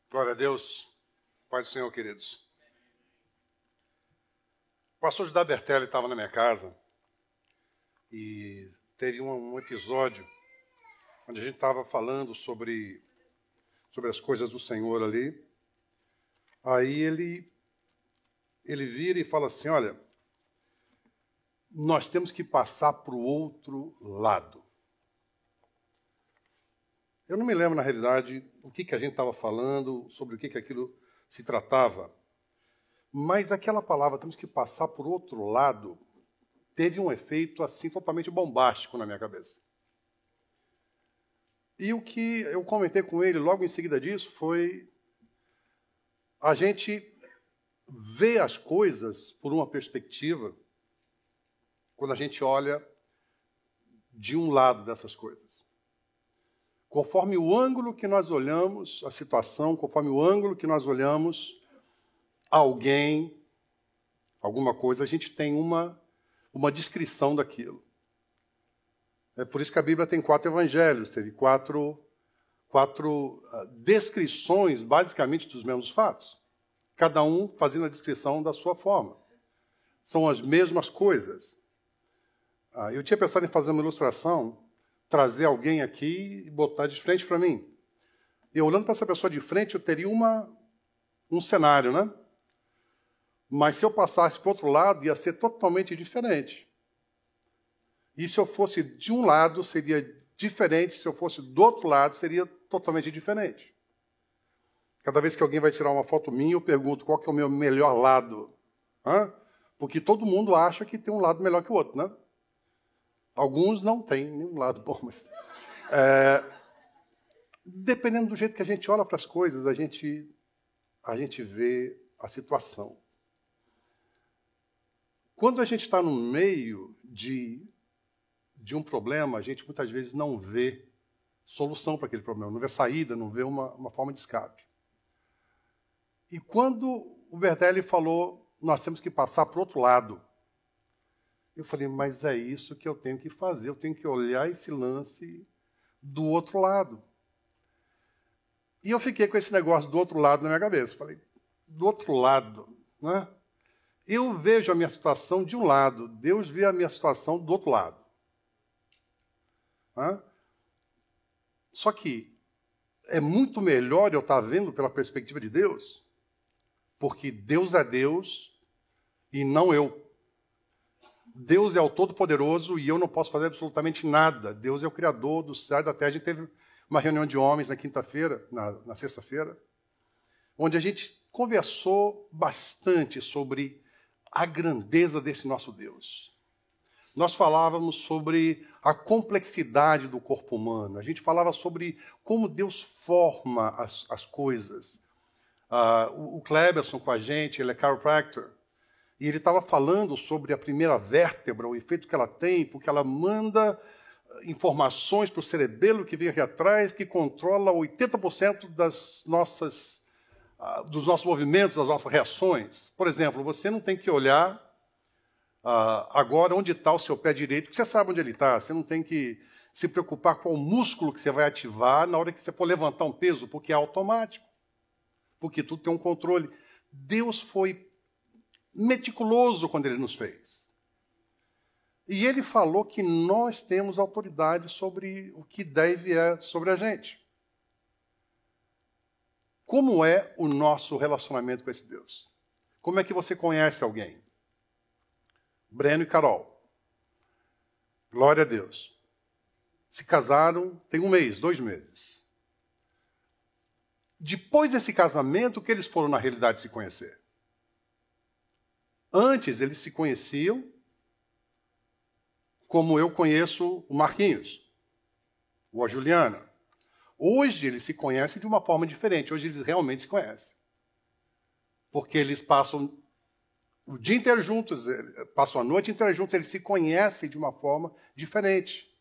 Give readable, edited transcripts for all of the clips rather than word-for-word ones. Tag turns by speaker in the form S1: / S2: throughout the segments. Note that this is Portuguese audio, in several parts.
S1: Glória a Deus. Pai do Senhor, queridos. O pastor Judá Bertelli estava na minha casa e teve um episódio onde a gente estava falando sobre as coisas do Senhor ali. Aí ele vira e fala assim, olha, nós temos que passar para o outro lado. Eu não me lembro, na realidade, o que a gente estava falando, sobre o que aquilo se tratava. Mas aquela palavra, temos que passar por outro lado, teve um efeito assim totalmente bombástico na minha cabeça. E o que eu comentei com ele logo em seguida disso foi a gente ver as coisas por uma perspectiva quando a gente olha de um lado dessas coisas. Conforme o ângulo que nós olhamos a situação, conforme o ângulo que nós olhamos alguém, alguma coisa, a gente tem uma descrição daquilo. É por isso que a Bíblia tem 4 evangelhos, teve quatro descrições, basicamente, dos mesmos fatos. Cada um fazendo a descrição da sua forma. São as mesmas coisas. Eu tinha pensado em fazer uma ilustração, trazer alguém aqui e botar de frente para mim. E olhando para essa pessoa de frente, eu teria um cenário, né? Mas se eu passasse para o outro lado, ia ser totalmente diferente. E se eu fosse de um lado, seria diferente. Se eu fosse do outro lado, seria totalmente diferente. Cada vez que alguém vai tirar uma foto minha, eu pergunto qual que é o meu melhor lado. Porque todo mundo acha que tem um lado melhor que o outro, né? Alguns não têm nenhum lado bom, mas... dependendo do jeito que a gente olha para as coisas, a gente vê a situação. Quando a gente está no meio de um problema, a gente muitas vezes não vê solução para aquele problema, não vê saída, não vê uma forma de escape. E quando o Bertelli falou, nós temos que passar para o outro lado, eu falei, mas é isso que eu tenho que fazer, eu tenho que olhar esse lance do outro lado. E eu fiquei com esse negócio do outro lado na minha cabeça. Falei, do outro lado, né? Eu vejo a minha situação de um lado, Deus vê a minha situação do outro lado. Só que é muito melhor eu estar vendo pela perspectiva de Deus, porque Deus é Deus e não eu. Deus é o Todo-Poderoso e eu não posso fazer absolutamente nada. Deus é o Criador do céu e da terra. A gente teve uma reunião de homens na quinta-feira, na sexta-feira, onde a gente conversou bastante sobre a grandeza desse nosso Deus. Nós falávamos sobre a complexidade do corpo humano. A gente falava sobre como Deus forma as coisas. O Kleberson com a gente, ele é chiropractor. E ele estava falando sobre a primeira vértebra, o efeito que ela tem, porque ela manda informações para o cerebelo que vem aqui atrás, que controla 80% dos nossos movimentos, das nossas reações. Por exemplo, você não tem que olhar agora onde está o seu pé direito, porque você sabe onde ele está. Você não tem que se preocupar com o músculo que você vai ativar na hora que você for levantar um peso, porque é automático. Porque tudo tem um controle. Deus foi meticuloso quando ele nos fez. E ele falou que nós temos autoridade sobre o que deve sobre a gente. Como é o nosso relacionamento com esse Deus? Como é que você conhece alguém? Breno e Carol. Glória a Deus. Se casaram tem 1 mês, 2 meses. Depois desse casamento, que eles foram na realidade se conhecer? Antes, eles se conheciam como eu conheço o Marquinhos, ou a Juliana. Hoje, eles se conhecem de uma forma diferente. Hoje, eles realmente se conhecem. Porque eles passam o dia inteiro juntos, passam a noite inteira juntos, eles se conhecem de uma forma diferente.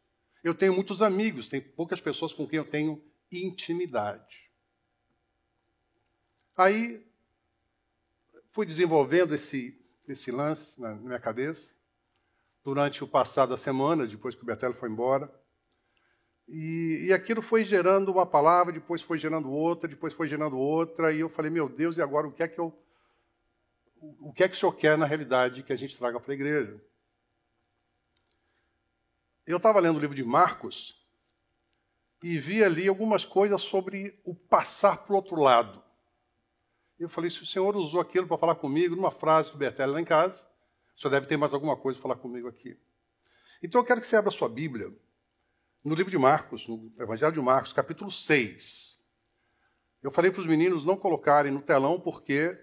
S1: Eu tenho muitos amigos, tem poucas pessoas com quem eu tenho intimidade. Aí, fui desenvolvendo esse lance na minha cabeça, durante o passado da semana, depois que o Bertelli foi embora. E aquilo foi gerando uma palavra, depois foi gerando outra, e eu falei, meu Deus, e agora o que é que o senhor quer na realidade que a gente traga para a igreja? Eu estava lendo o livro de Marcos e vi ali algumas coisas sobre o passar para o outro lado. Eu falei, se o senhor usou aquilo para falar comigo, numa frase do Bertelli lá em casa, o senhor deve ter mais alguma coisa para falar comigo aqui. Então eu quero que você abra a sua Bíblia no livro de Marcos, no Evangelho de Marcos, capítulo 6. Eu falei para os meninos não colocarem no telão, porque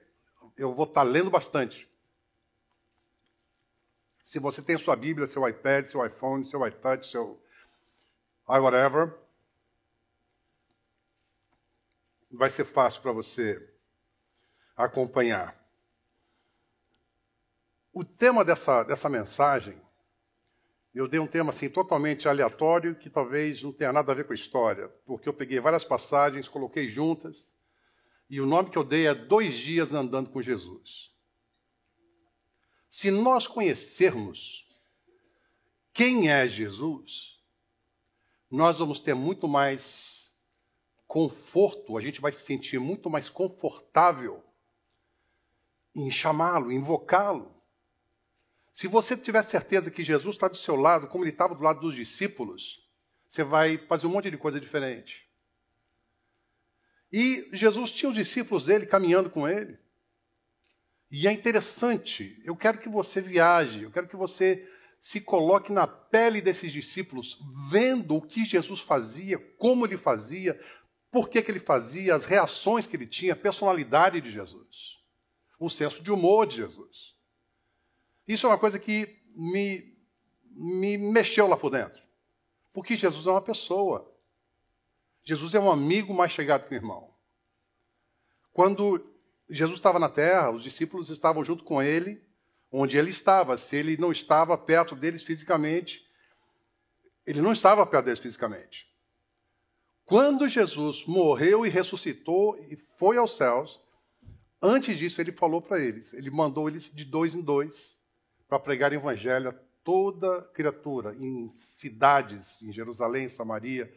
S1: eu vou estar lendo bastante. Se você tem sua Bíblia, seu iPad, seu iPhone, seu iTouch, seu whatever, vai ser fácil para você acompanhar. O tema dessa mensagem, eu dei um tema assim totalmente aleatório, que talvez não tenha nada a ver com a história, porque eu peguei várias passagens, coloquei juntas, e o nome que eu dei é 2 dias andando com Jesus. Se nós conhecermos quem é Jesus, nós vamos ter muito mais conforto, a gente vai se sentir muito mais confortável em chamá-lo, invocá-lo. Se você tiver certeza que Jesus está do seu lado, como ele estava do lado dos discípulos, você vai fazer um monte de coisa diferente. E Jesus tinha os discípulos dele caminhando com ele. E é interessante, eu quero que você viaje, eu quero que você se coloque na pele desses discípulos, vendo o que Jesus fazia, como ele fazia, por que ele fazia, as reações que ele tinha, a personalidade de Jesus, o senso de humor de Jesus. Isso é uma coisa que me mexeu lá por dentro. Porque Jesus é uma pessoa. Jesus é um amigo mais chegado que um irmão. Quando Jesus estava na terra, os discípulos estavam junto com ele, onde ele estava. Se ele não estava perto deles fisicamente, ele não estava perto deles fisicamente. Quando Jesus morreu e ressuscitou e foi aos céus, antes disso ele falou para eles, ele mandou eles de 2 em 2 para pregar o evangelho a toda criatura, em cidades, em Jerusalém, em Samaria,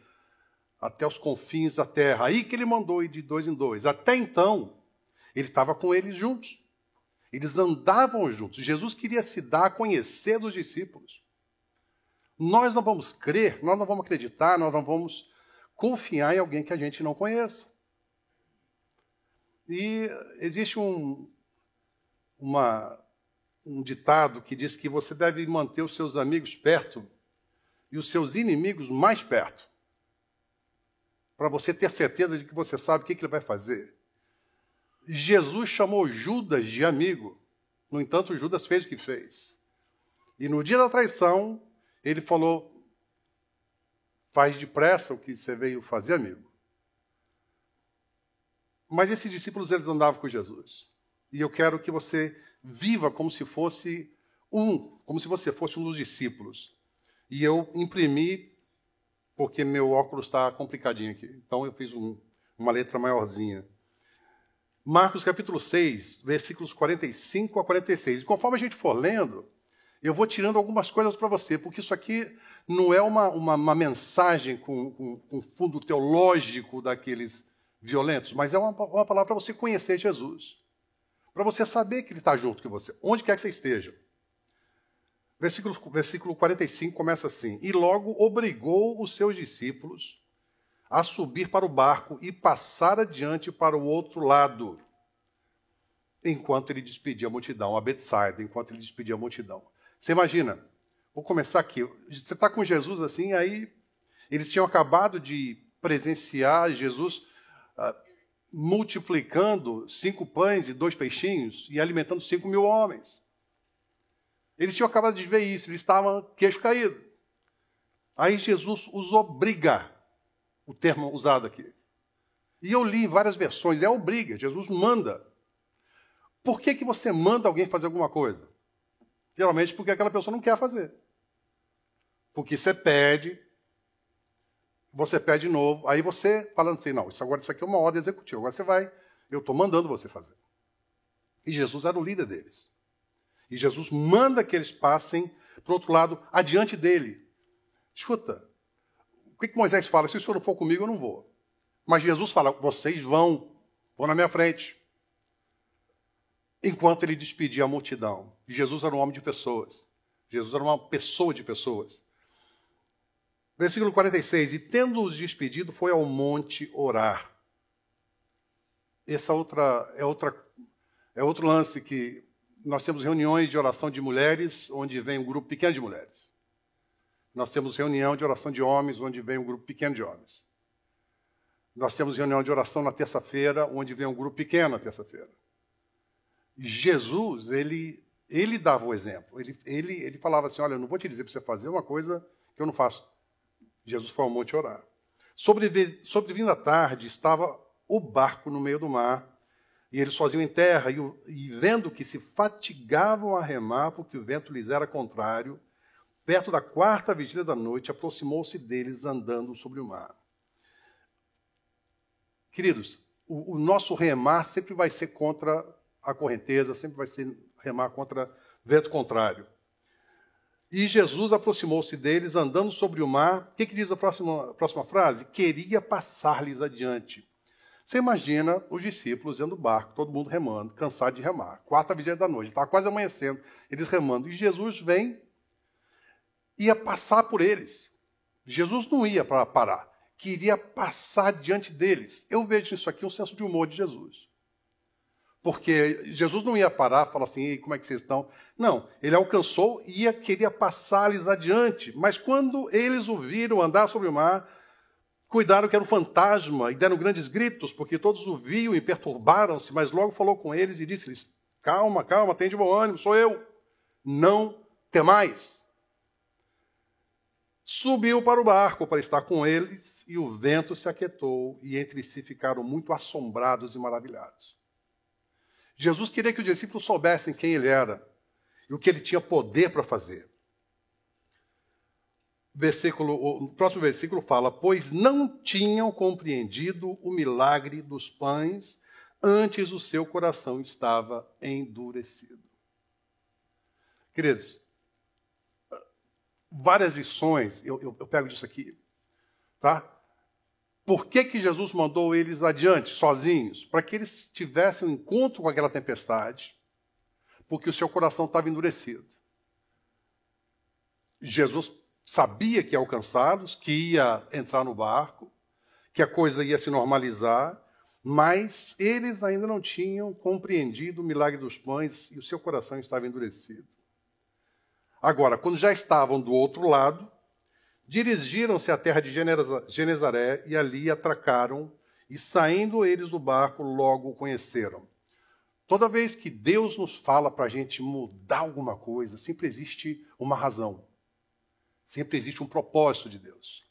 S1: até os confins da terra. Aí que ele mandou ir de 2 em 2. Até então, ele estava com eles juntos. Eles andavam juntos. Jesus queria se dar a conhecer dos discípulos. Nós não vamos crer, nós não vamos acreditar, nós não vamos confiar em alguém que a gente não conheça. E existe um ditado que diz que você deve manter os seus amigos perto e os seus inimigos mais perto, para você ter certeza de que você sabe o que ele vai fazer. Jesus chamou Judas de amigo, no entanto, Judas fez o que fez. E no dia da traição, ele falou, faz depressa o que você veio fazer, amigo. Mas esses discípulos, eles andavam com Jesus. E eu quero que você viva como se fosse você fosse um dos discípulos. E eu imprimi, porque meu óculos está complicadinho aqui. Então eu fiz uma letra maiorzinha. Marcos capítulo 6, versículos 45 a 46. E conforme a gente for lendo, eu vou tirando algumas coisas para você, porque isso aqui não é uma mensagem com fundo teológico daqueles violentos, mas é uma palavra para você conhecer Jesus. Para você saber que ele está junto com você, onde quer que você esteja. Versículo 45 começa assim: E logo obrigou os seus discípulos a subir para o barco e passar adiante para o outro lado, enquanto ele despedia a multidão, a Betsaida, enquanto ele despedia a multidão. Você imagina, vou começar aqui, você está com Jesus assim, aí eles tinham acabado de presenciar Jesus multiplicando 5 pães e 2 peixinhos e alimentando 5.000 homens. Eles tinham acabado de ver isso, eles estavam queixo caído. Aí Jesus os obriga, o termo usado aqui. E eu li em várias versões, é obriga, Jesus manda. Por que você manda alguém fazer alguma coisa? Geralmente porque aquela pessoa não quer fazer. Porque você pede de novo, aí você falando assim, não, isso aqui é uma ordem executiva, agora você vai, eu estou mandando você fazer. E Jesus era o líder deles. E Jesus manda que eles passem para o outro lado, adiante dele. Escuta, O que Moisés fala? Se o senhor não for comigo, eu não vou. Mas Jesus fala, vocês vão na minha frente. Enquanto ele despedia a multidão. Jesus era um homem de pessoas. Jesus era uma pessoa de pessoas. Versículo 46. E tendo-os despedido, foi ao monte orar. Essa é outro lance que nós temos reuniões de oração de mulheres, onde vem um grupo pequeno de mulheres. Nós temos reunião de oração de homens, onde vem um grupo pequeno de homens. Nós temos reunião de oração na terça-feira, onde vem um grupo pequeno na terça-feira. Jesus, ele dava o exemplo. Ele falava assim, olha, eu não vou te dizer para você fazer uma coisa que eu não faço. Jesus foi ao monte orar. Sobrevindo à tarde, estava o barco no meio do mar, e eles sozinhos em terra, e vendo que se fatigavam a remar, porque o vento lhes era contrário, perto da 4ª vigília da noite, aproximou-se deles andando sobre o mar. Queridos, o nosso remar sempre vai ser contra a correnteza, sempre vai ser remar contra vento contrário. E Jesus aproximou-se deles, andando sobre o mar. O que diz a próxima frase? Queria passar-lhes adiante. Você imagina os discípulos dentro do barco, todo mundo remando, cansado de remar. 4ª vigília da noite, estava quase amanhecendo, eles remando. E Jesus vem, ia passar por eles. Jesus não ia para parar, queria passar diante deles. Eu vejo isso aqui um senso de humor de Jesus. Porque Jesus não ia parar e falar assim, como é que vocês estão? Não, ele alcançou e queria passar-lhes adiante. Mas quando eles o viram andar sobre o mar, cuidaram que era um fantasma e deram grandes gritos, porque todos o viam e perturbaram-se, mas logo falou com eles e disse-lhes, calma, tem de bom ânimo, sou eu, não temais. Subiu para o barco para estar com eles, e o vento se aquietou, e entre si ficaram muito assombrados e maravilhados. Jesus queria que os discípulos soubessem quem ele era e o que ele tinha poder para fazer. O próximo versículo fala, pois não tinham compreendido o milagre dos pães, antes o seu coração estava endurecido. Queridos, várias lições, eu pego disso aqui, tá? Por que Jesus mandou eles adiante, sozinhos? Para que eles tivessem um encontro com aquela tempestade, porque o seu coração estava endurecido. Jesus sabia que ia alcançá-los, que ia entrar no barco, que a coisa ia se normalizar, mas eles ainda não tinham compreendido o milagre dos pães e o seu coração estava endurecido. Agora, quando já estavam do outro lado, dirigiram-se à terra de Genezaré e ali atracaram, e saindo eles do barco, logo o conheceram. Toda vez que Deus nos fala para a gente mudar alguma coisa, sempre existe uma razão. Sempre existe um propósito de Deus.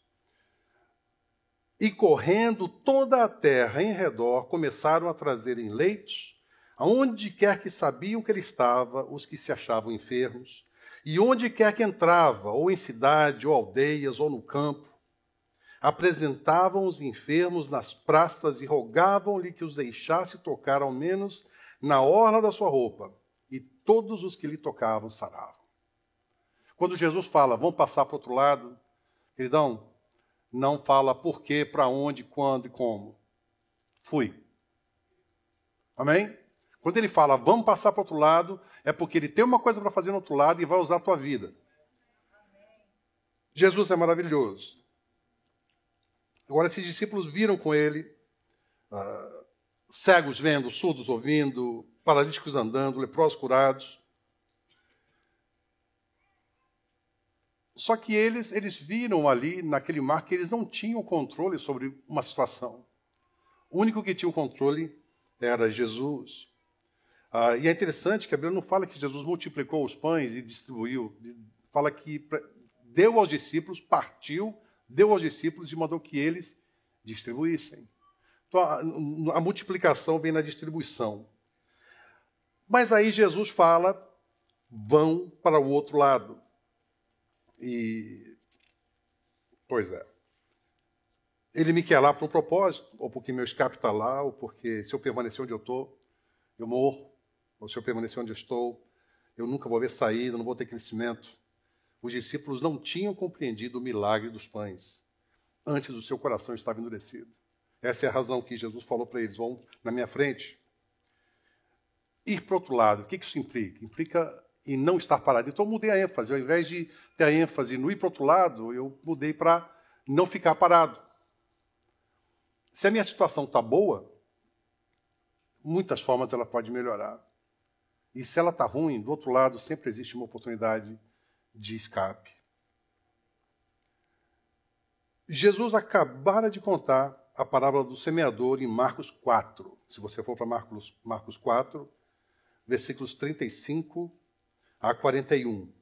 S1: E correndo toda a terra em redor, começaram a trazer em leitos, aonde quer que sabiam que ele estava, os que se achavam enfermos, e onde quer que entrava, ou em cidade, ou aldeias, ou no campo, apresentavam os enfermos nas praças e rogavam-lhe que os deixasse tocar ao menos na orla da sua roupa, e todos os que lhe tocavam saravam. Quando Jesus fala, vamos passar para o outro lado, queridão, não fala por quê, para onde, quando e como. Fui. Amém? Quando ele fala, vamos passar para o outro lado, é porque ele tem uma coisa para fazer no outro lado e vai usar a tua vida. Jesus é maravilhoso. Agora, esses discípulos viram com ele, cegos vendo, surdos ouvindo, paralíticos andando, leprosos curados. Só que eles viram ali, naquele mar, que eles não tinham controle sobre uma situação. O único que tinha o controle era Jesus. E é interessante que a Bíblia não fala que Jesus multiplicou os pães e distribuiu. Fala que deu aos discípulos, partiu, deu aos discípulos e mandou que eles distribuíssem. Então, a multiplicação vem na distribuição. Mas aí Jesus fala, vão para o outro lado. Pois é. Ele me quer lá para um propósito, ou porque meu escape está lá, ou porque se eu permanecer onde eu estou, eu morro. Ou se eu permanecer onde eu estou, eu nunca vou ver saída, não vou ter crescimento. Os discípulos não tinham compreendido o milagre dos pães. antes o seu coração estava endurecido. Essa é a razão que Jesus falou para eles: vão na minha frente. Ir para o outro lado, o que isso implica? Implica em não estar parado. Então eu mudei a ênfase. Ao invés de ter a ênfase no ir para o outro lado, eu mudei para não ficar parado. Se a minha situação está boa, muitas formas ela pode melhorar. E se ela está ruim, do outro lado sempre existe uma oportunidade de escape. Jesus acabara de contar a parábola do semeador em Marcos 4. Se você for para Marcos 4, versículos 35 a 41.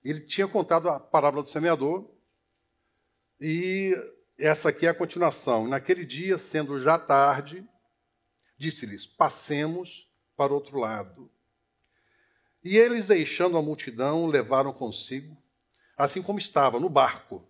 S1: Ele tinha contado a parábola do semeador e essa aqui é a continuação. Naquele dia, sendo já tarde, disse-lhes: passemos para o outro lado. E eles, deixando a multidão, levaram consigo, assim como estava, no barco.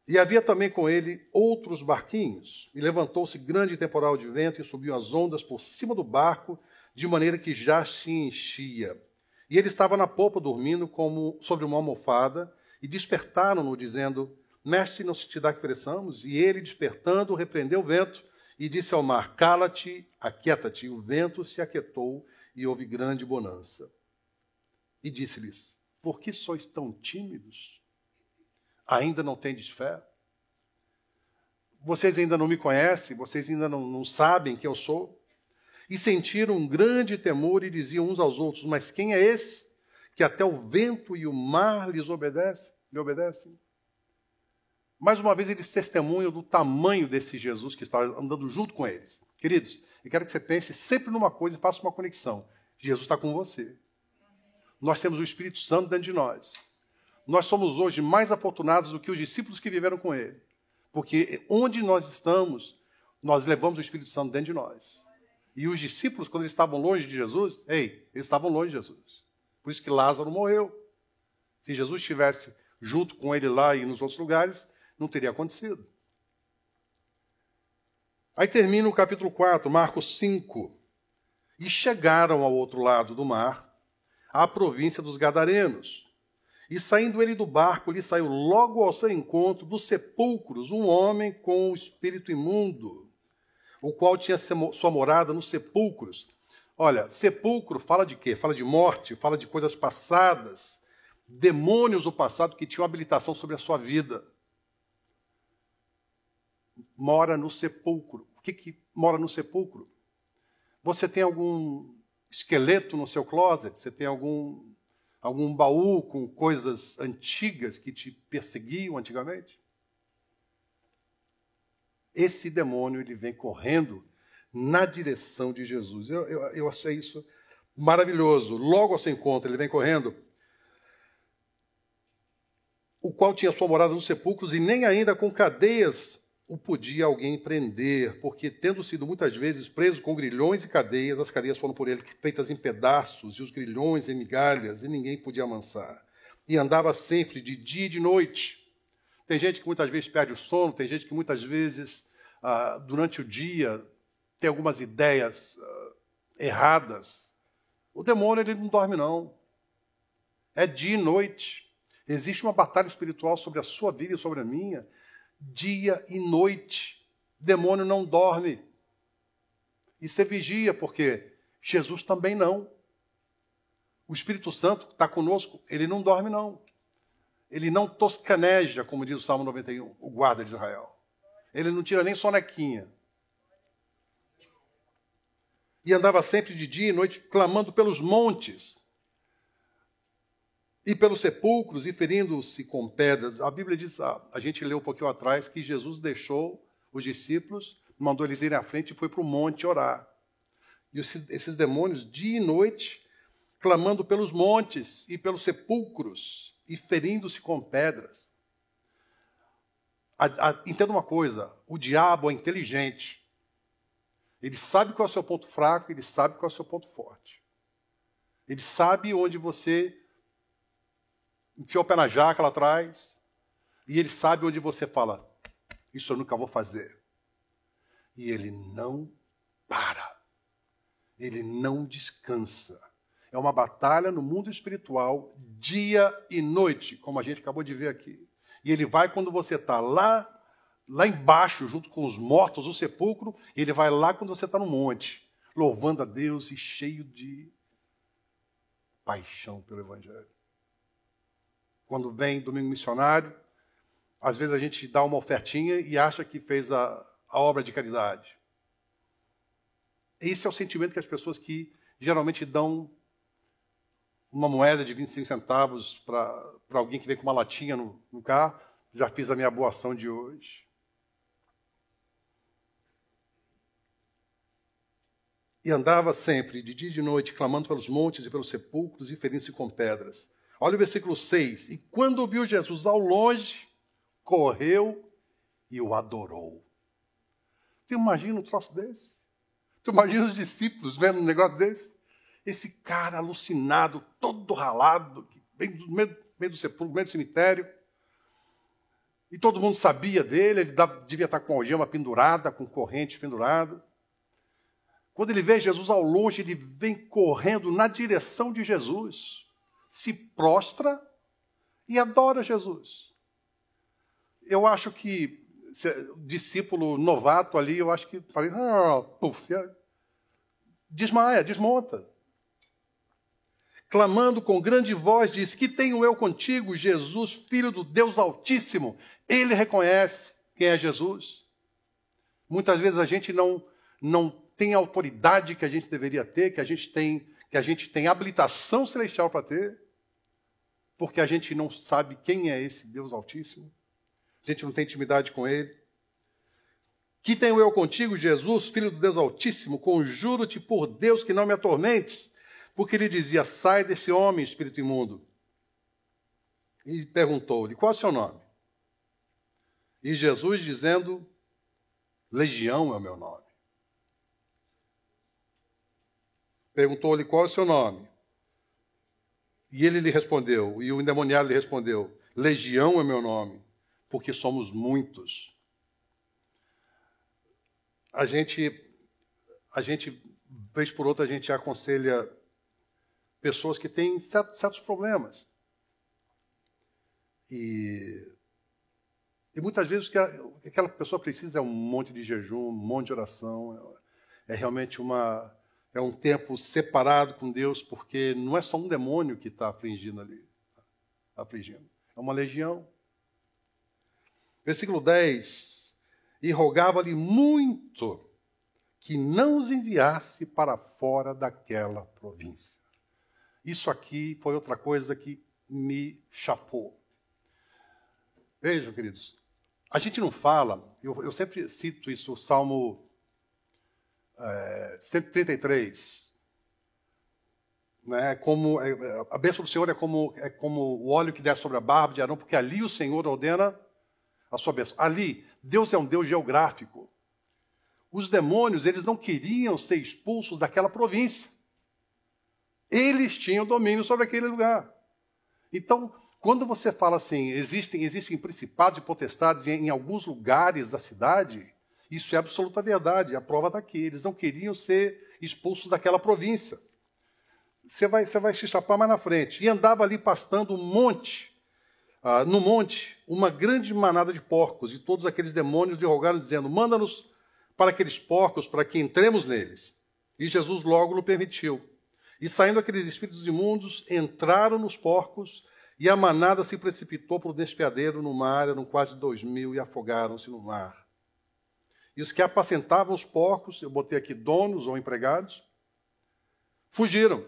S1: E havia também com ele outros barquinhos. E levantou-se grande temporal de vento e subiu as ondas por cima do barco, de maneira que já se enchia. E ele estava na popa, dormindo como sobre uma almofada, e despertaram-no, dizendo: Mestre, não se te dá que pereçamos? E ele, despertando, repreendeu o vento e disse ao mar: Cala-te, aquieta-te. E o vento se aquietou e houve grande bonança. E disse-lhes: Por que sois tão tímidos? Ainda não tendes fé? Vocês ainda não me conhecem? Vocês ainda não sabem quem eu sou? E sentiram um grande temor e diziam uns aos outros: Mas quem é esse que até o vento e o mar lhe obedecem? Mais uma vez eles testemunham do tamanho desse Jesus que está andando junto com eles. Queridos, eu quero que você pense sempre numa coisa e faça uma conexão. Jesus está com você. Nós temos o Espírito Santo dentro de nós. Nós somos hoje mais afortunados do que os discípulos que viveram com ele. Porque onde nós estamos, nós levamos o Espírito Santo dentro de nós. E os discípulos, quando eles estavam longe de Jesus, eles estavam longe de Jesus. Por isso que Lázaro morreu. Se Jesus estivesse junto com ele lá e nos outros lugares, não teria acontecido. Aí termina o capítulo 4, Marcos 5. E chegaram ao outro lado do mar, à província dos Gadarenos. E saindo ele do barco, lhe saiu logo ao seu encontro dos sepulcros um homem com o espírito imundo, o qual tinha sua morada nos sepulcros. Olha, sepulcro fala de quê? Fala de morte, fala de coisas passadas, demônios do passado que tinham habilitação sobre a sua vida. Mora no sepulcro. O que mora no sepulcro? Você tem algum esqueleto no seu closet? Você tem algum baú com coisas antigas que te perseguiam antigamente? Esse demônio ele vem correndo na direção de Jesus. Eu achei isso maravilhoso. Logo ao seu encontro, ele vem correndo, o qual tinha sua morada nos sepulcros, e nem ainda com cadeias o podia alguém prender, porque, tendo sido muitas vezes preso com grilhões e cadeias, as cadeias foram por ele feitas em pedaços, e os grilhões em migalhas, e ninguém podia amansar. E andava sempre de dia e de noite. Tem gente que muitas vezes perde o sono, tem gente que muitas vezes, durante o dia, tem algumas ideias erradas. O demônio ele não dorme, não. É dia e noite. Existe uma batalha espiritual sobre a sua vida e sobre a minha, dia e noite. O demônio não dorme. E você vigia, porque Jesus também não. O Espírito Santo está conosco, ele não dorme, não. Ele não toscaneja, como diz o Salmo 91, o guarda de Israel. Ele não tira nem sonequinha. E andava sempre de dia e noite, clamando pelos montes e pelos sepulcros, e ferindo-se com pedras. A Bíblia diz, a gente leu um pouquinho atrás, que Jesus deixou os discípulos, mandou eles irem à frente e foi para o monte orar. E esses demônios, dia e noite, clamando pelos montes e pelos sepulcros, e ferindo-se com pedras. Entenda uma coisa, o diabo é inteligente. Ele sabe qual é o seu ponto fraco, ele sabe qual é o seu ponto forte. Ele sabe onde você enfiou o pé na jaca lá atrás, e ele sabe onde você fala, isso eu nunca vou fazer. E ele não para. Ele não descansa. É uma batalha no mundo espiritual, dia e noite, como a gente acabou de ver aqui. E ele vai quando você está lá embaixo, junto com os mortos, o sepulcro, e ele vai lá quando você está no monte, louvando a Deus e cheio de paixão pelo Evangelho. Quando vem domingo missionário, às vezes a gente dá uma ofertinha e acha que fez a obra de caridade. Esse é o sentimento que as pessoas que geralmente dão uma moeda de 25 centavos para alguém que vem com uma latinha no carro. Já fiz a minha boa ação de hoje. E andava sempre, de dia e de noite, clamando pelos montes e pelos sepulcros e ferindo-se com pedras. Olha o versículo 6. E quando viu Jesus ao longe, correu e o adorou. Você imagina um troço desse? Você imagina os discípulos vendo um negócio desse? Esse cara alucinado, todo ralado, meio do sepulcro, meio do cemitério. E todo mundo sabia dele, ele devia estar com a algema pendurada, com corrente pendurada. Quando ele vê Jesus ao longe, ele vem correndo na direção de Jesus, se prostra e adora Jesus. Eu acho que, discípulo novato ali, eu acho que desmaia, desmonta. Clamando com grande voz, diz: que tenho eu contigo, Jesus, Filho do Deus Altíssimo. Ele reconhece quem é Jesus. Muitas vezes a gente não tem a autoridade que a gente deveria ter, que a gente tem habilitação celestial para ter, porque a gente não sabe quem é esse Deus Altíssimo. A gente não tem intimidade com Ele. Que tenho eu contigo, Jesus, Filho do Deus Altíssimo, conjuro-te por Deus que não me atormentes. Porque ele dizia: sai desse homem, espírito imundo. E perguntou-lhe: qual é o seu nome? E Jesus dizendo: Legião é o meu nome. Perguntou-lhe: qual é o seu nome? E ele lhe respondeu, e o endemoniado lhe respondeu: Legião é meu nome, porque somos muitos. A gente, vez por outra, a gente aconselha pessoas que têm certos problemas. E muitas vezes o que aquela pessoa precisa é um monte de jejum, um monte de oração. É realmente um tempo separado com Deus, porque não é só um demônio que está afligindo ali. Afligindo. É uma legião. Versículo 10. E rogava-lhe muito que não os enviasse para fora daquela província. Isso aqui foi outra coisa que me chapou. Vejam, queridos, a gente não fala, eu sempre cito isso, o Salmo 133, né? A bênção do Senhor é como o óleo que desce sobre a barba de Arão, porque ali o Senhor ordena a sua bênção. Ali, Deus é um Deus geográfico. Os demônios, eles não queriam ser expulsos daquela província. Eles tinham domínio sobre aquele lugar. Então, quando você fala assim, existem principados e potestades em alguns lugares da cidade, isso é absoluta verdade, a prova está aqui. Eles não queriam ser expulsos daquela província. Você vai se chapar mais na frente. E andava ali pastando no monte, uma grande manada de porcos, e todos aqueles demônios lhe rogaram, dizendo: manda-nos para aqueles porcos, para que entremos neles. E Jesus logo o permitiu. E saindo aqueles espíritos imundos, entraram nos porcos, e a manada se precipitou para o despeadeiro no mar, eram quase 2.000, e afogaram-se no mar. E os que apacentavam os porcos, eu botei aqui donos ou empregados, fugiram.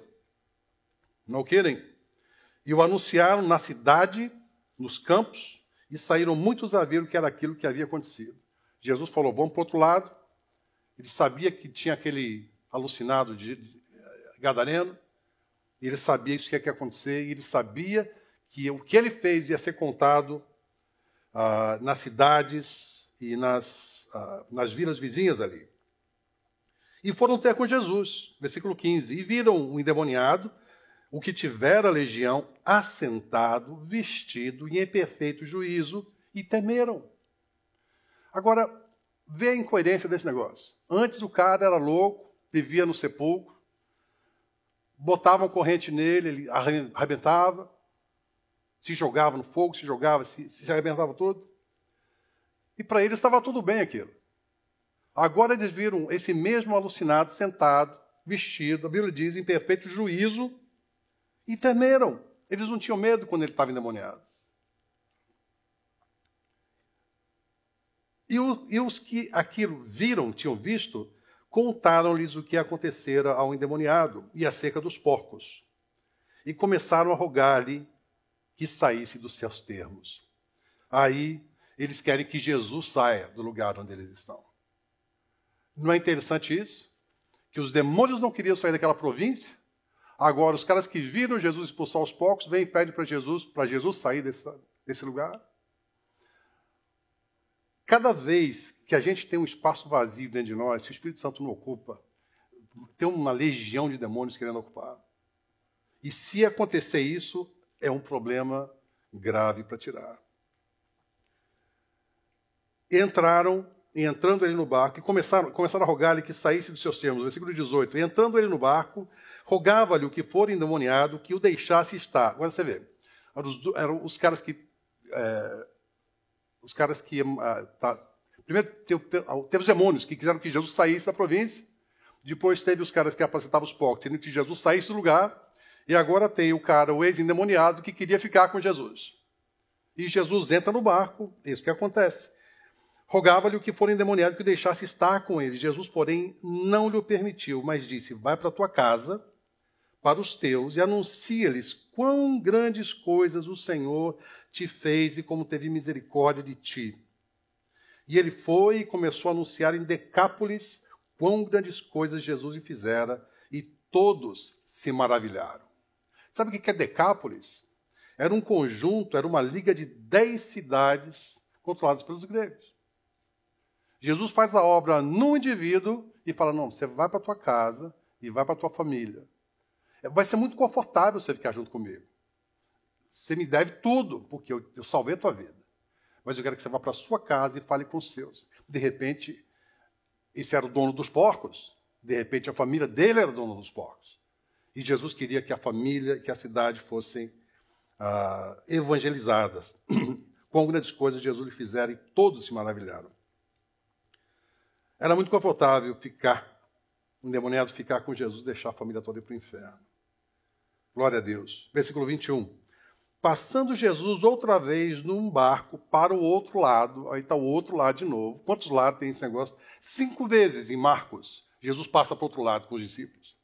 S1: Não querem? E o anunciaram na cidade, nos campos, e saíram muitos a ver o que era aquilo que havia acontecido. Jesus falou: vamos para o outro lado. Ele sabia que tinha aquele alucinado de gadareno, e ele sabia isso que ia acontecer, e ele sabia que o que ele fez ia ser contado nas cidades e nas vilas vizinhas ali. E foram ter com Jesus, versículo 15, e viram o endemoniado, o que tivera a legião, assentado, vestido e em perfeito juízo, e temeram. Agora, vê a incoerência desse negócio. Antes o cara era louco, vivia no sepulcro, botavam corrente nele, ele arrebentava. se jogava no fogo, se jogava, se arrebentava tudo. E para eles estava tudo bem aquilo. Agora eles viram esse mesmo alucinado sentado, vestido, a Bíblia diz, em perfeito juízo, e temeram. Eles não tinham medo quando ele estava endemoniado. E os que aquilo viram, tinham visto, contaram-lhes o que acontecera ao endemoniado e acerca dos porcos. E começaram a rogar-lhe que saísse dos seus termos. Aí, eles querem que Jesus saia do lugar onde eles estão. Não é interessante isso? Que os demônios não queriam sair daquela província. Agora, os caras que viram Jesus expulsar os porcos, vêm e pedem para Jesus sair desse lugar. Cada vez que a gente tem um espaço vazio dentro de nós, se o Espírito Santo não ocupa, tem uma legião de demônios querendo ocupar. E se acontecer isso, é um problema grave para tirar. Entrando ele no barco, e começaram a rogar-lhe que saísse dos seus termos. Versículo 18. E entrando ele no barco, rogava-lhe o que for endemoniado, que o deixasse estar. Agora você vê, eram os caras que... Primeiro teve os demônios que quiseram que Jesus saísse da província. Depois teve os caras que apresentavam os porcos, querendo que Jesus saísse do lugar. E agora tem o ex-endemoniado, que queria ficar com Jesus. E Jesus entra no barco, isso que acontece. Rogava-lhe o que for endemoniado que o deixasse estar com ele. Jesus, porém, não lhe o permitiu, mas disse, vai para a tua casa, para os teus, e anuncia-lhes quão grandes coisas o Senhor te fez e como teve misericórdia de ti. E ele foi e começou a anunciar em Decápolis quão grandes coisas Jesus lhe fizera, e todos se maravilharam. Sabe o que é Decápolis? Era um conjunto, era uma liga de 10 cidades controladas pelos gregos. Jesus faz a obra num indivíduo e fala, não, você vai para a tua casa e vai para a tua família. Vai ser muito confortável você ficar junto comigo. Você me deve tudo, porque eu salvei a tua vida. Mas eu quero que você vá para a sua casa e fale com os seus. De repente, esse era o dono dos porcos. De repente, a família dele era dona dos porcos. E Jesus queria que a família, que a cidade fossem evangelizadas. Quão grandes coisas Jesus lhe fizera e todos se maravilharam. Era muito confortável um endemoniado ficar com Jesus e deixar a família toda ir para o inferno. Glória a Deus. Versículo 21. Passando Jesus outra vez num barco para o outro lado, aí está o outro lado de novo. Quantos lados tem esse negócio? 5 vezes em Marcos, Jesus passa para o outro lado com os discípulos.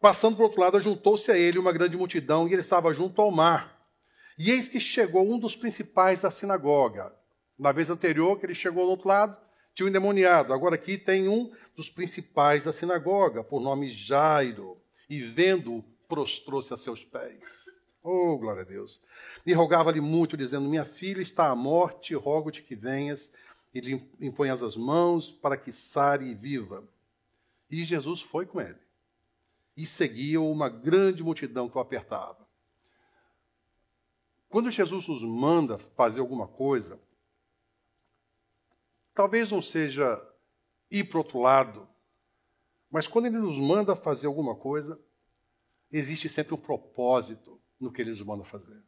S1: Passando para o outro lado, juntou-se a ele uma grande multidão e ele estava junto ao mar. E eis que chegou um dos principais da sinagoga. Na vez anterior, que ele chegou do outro lado, tinha um endemoniado. Agora aqui tem um dos principais da sinagoga, por nome Jairo. E vendo-o, prostrou-se a seus pés. Oh, glória a Deus. E rogava-lhe muito, dizendo, minha filha está à morte, rogo-te que venhas e lhe imponhas as mãos para que sare e viva. E Jesus foi com ele. E seguia uma grande multidão que o apertava. Quando Jesus nos manda fazer alguma coisa, talvez não seja ir para o outro lado, mas quando ele nos manda fazer alguma coisa, existe sempre um propósito no que ele nos manda fazer.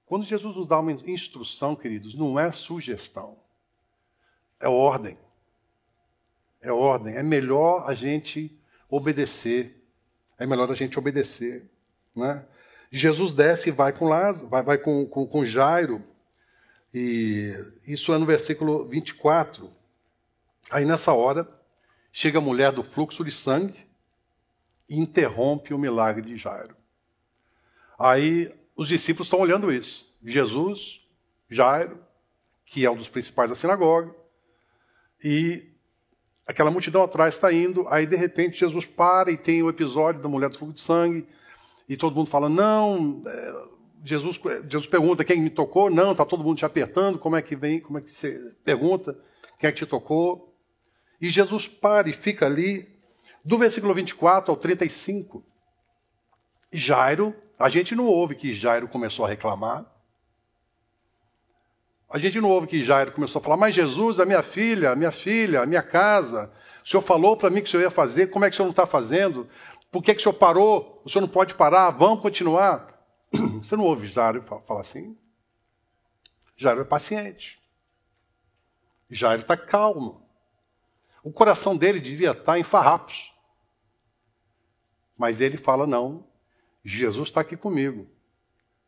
S1: Quando Jesus nos dá uma instrução, queridos, não é sugestão, é ordem. É ordem. É melhor a gente obedecer. É melhor a gente obedecer. Né? Jesus desce e vai com Lázaro, vai com Jairo. E isso é no versículo 24. Aí nessa hora, chega a mulher do fluxo de sangue e interrompe o milagre de Jairo. Aí os discípulos estão olhando isso. Jesus, Jairo, que é um dos principais da sinagoga, e aquela multidão atrás está indo, aí de repente Jesus para e tem o episódio da mulher do fluxo de sangue, e todo mundo fala, não, Jesus pergunta, quem me tocou? Não, está todo mundo te apertando, como é que você pergunta, quem é que te tocou? E Jesus para e fica ali, do versículo 24 ao 35, Jairo, a gente não ouve que Jairo começou a reclamar, a gente não ouve que Jairo começou a falar, mas Jesus, a minha filha, a minha casa, o senhor falou para mim que o senhor ia fazer, como é que o senhor não está fazendo? Por que o senhor parou? O senhor não pode parar, vamos continuar? Você não ouve Jairo falar assim? Jairo é paciente. Jairo está calmo. O coração dele devia estar em farrapos. Mas ele fala, não, Jesus está aqui comigo.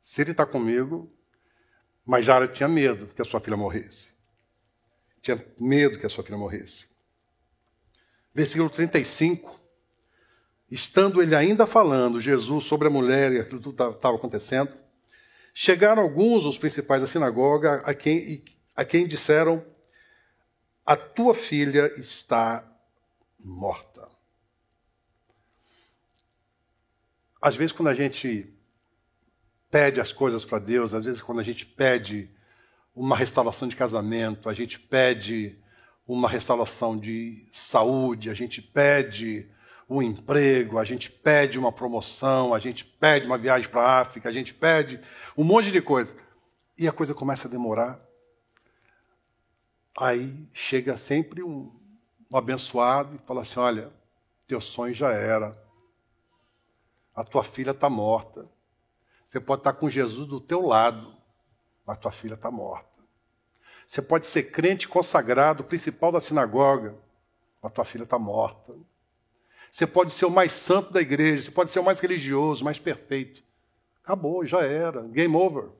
S1: Se ele está comigo... Mas Jairo tinha medo que a sua filha morresse. Tinha medo que a sua filha morresse. Versículo 35. Estando ele ainda falando, Jesus, sobre a mulher e aquilo tudo estava acontecendo, chegaram alguns dos principais da sinagoga a quem disseram, a tua filha está morta. Às vezes, quando a gente pede as coisas para Deus, às vezes quando a gente pede uma restauração de casamento, a gente pede uma restauração de saúde, a gente pede um emprego, a gente pede uma promoção, a gente pede uma viagem para a África, a gente pede um monte de coisa. E a coisa começa a demorar. Aí chega sempre um abençoado e fala assim, olha, teu sonho já era. A tua filha está morta. Você pode estar com Jesus do teu lado, mas tua filha está morta. Você pode ser crente consagrado, principal da sinagoga, mas tua filha está morta. Você pode ser o mais santo da igreja, você pode ser o mais religioso, mais perfeito. Acabou, já era. Game over.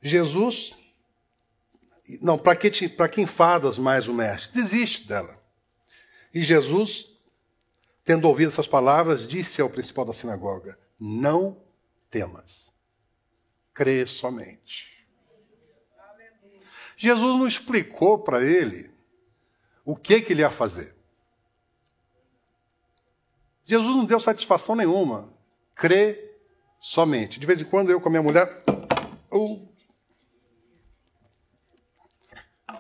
S1: Jesus... Não, para que enfadas mais o mestre? Desiste dela. E Jesus... Tendo ouvido essas palavras, disse ao principal da sinagoga, não temas, crê somente. Jesus não explicou para ele o que ele ia fazer. Jesus não deu satisfação nenhuma. Crê somente. De vez em quando eu com a minha mulher...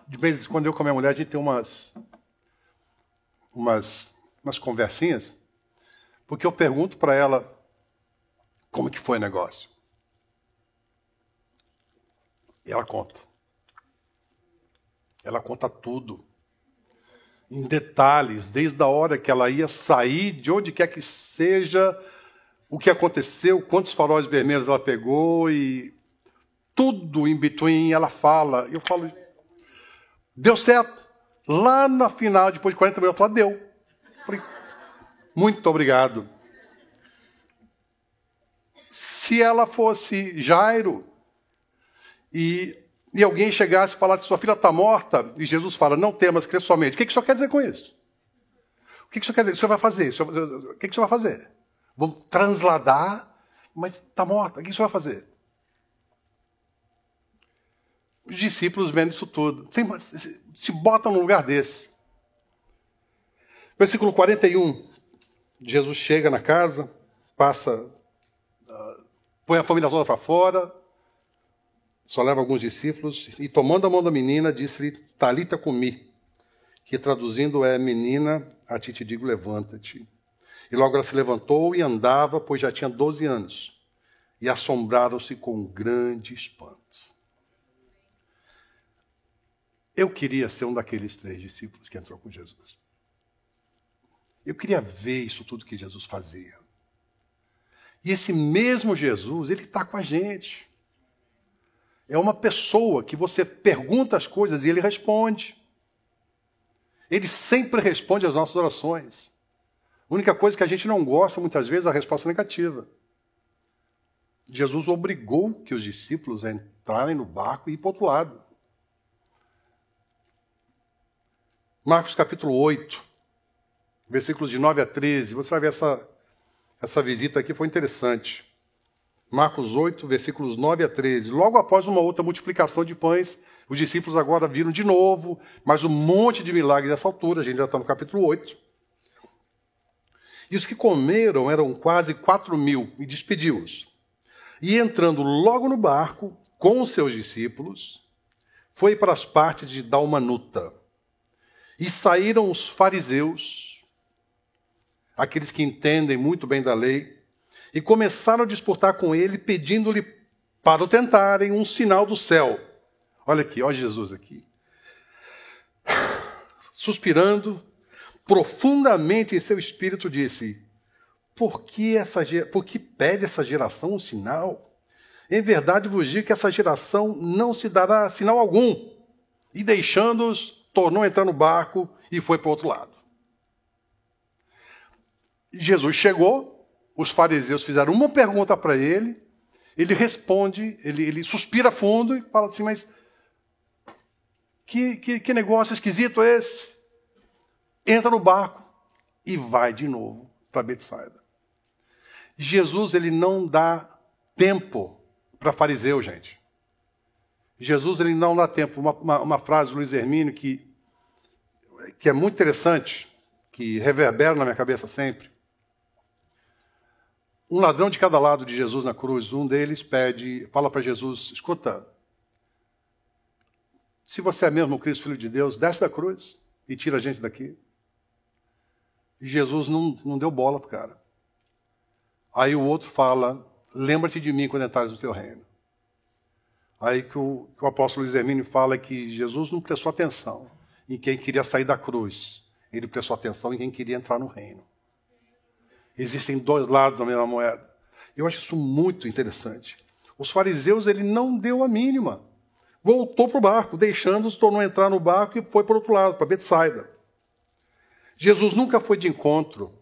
S1: De vez em quando eu com a minha mulher, a gente tem umas conversinhas, porque eu pergunto para ela como que foi o negócio. E ela conta. Ela conta tudo. Em detalhes, desde a hora que ela ia sair, de onde quer que seja, o que aconteceu, quantos faróis vermelhos ela pegou, e tudo in between ela fala. Eu falo, deu certo. Lá na final, depois de 40 minutos, ela fala, deu. Falei, muito obrigado. Se ela fosse Jairo e alguém chegasse e falasse, sua filha está morta, e Jesus fala, não temas, crê somente. O que o senhor quer dizer com isso? O que o senhor quer dizer? O senhor vai fazer? O que o senhor vai fazer? Vamos transladar, mas está morta. O que o senhor vai fazer? Os discípulos vendo isso tudo. Se botam num lugar desse. Versículo 41. Jesus chega na casa, passa, põe a família toda para fora, só leva alguns discípulos, e tomando a mão da menina, disse-lhe, Talita cumi, que traduzindo é, menina, a ti te digo, levanta-te. E logo ela se levantou e andava, pois já tinha 12 anos, e assombraram-se com grande espanto. Eu queria ser um daqueles 3 discípulos que entrou com Jesus. Eu queria ver isso tudo que Jesus fazia. E esse mesmo Jesus, ele está com a gente. É uma pessoa que você pergunta as coisas e ele responde. Ele sempre responde às nossas orações. A única coisa que a gente não gosta, muitas vezes, é a resposta negativa. Jesus obrigou que os discípulos a entrarem no barco e ir para o outro lado. Marcos capítulo 8. Versículos de 9 a 13, você vai ver essa visita aqui, foi interessante. Marcos 8, versículos 9 a 13. Logo após uma outra multiplicação de pães, os discípulos agora viram de novo, mas um monte de milagres nessa altura, a gente já está no capítulo 8. E os que comeram eram quase 4.000, e despediu-os. E entrando logo no barco, com os seus discípulos, foi para as partes de Dalmanuta. E saíram os fariseus, aqueles que entendem muito bem da lei, e começaram a disputar com ele, pedindo-lhe para o tentarem um sinal do céu. Olha aqui, olha Jesus aqui. Suspirando profundamente em seu espírito, disse, por que pede essa geração um sinal? Em verdade vos digo que essa geração não se dará sinal algum. E deixando-os, tornou a entrar no barco e foi para o outro lado. Jesus chegou, os fariseus fizeram uma pergunta para ele, ele responde, ele suspira fundo e fala assim, mas que negócio esquisito é esse? Entra no barco e vai de novo para Betsaida. Jesus, ele não dá tempo para fariseu, gente. Jesus, ele não dá tempo. Uma frase do Luiz Hermínio que é muito interessante, que reverbera na minha cabeça sempre. Um ladrão de cada lado de Jesus na cruz, um deles fala para Jesus, escuta, se você é mesmo o Cristo, Filho de Deus, desce da cruz e tira a gente daqui. E Jesus não deu bola pro cara. Aí o outro fala, lembra-te de mim quando entrares no teu reino. Aí que o apóstolo Luiz Hermínio fala que Jesus não prestou atenção em quem queria sair da cruz. Ele prestou atenção em quem queria entrar no reino. Existem dois lados da mesma moeda. Eu acho isso muito interessante. Os fariseus, ele não deu a mínima. Voltou para o barco, deixando-os, tornou a entrar no barco e foi para o outro lado, para Betsaida. Jesus nunca foi de encontro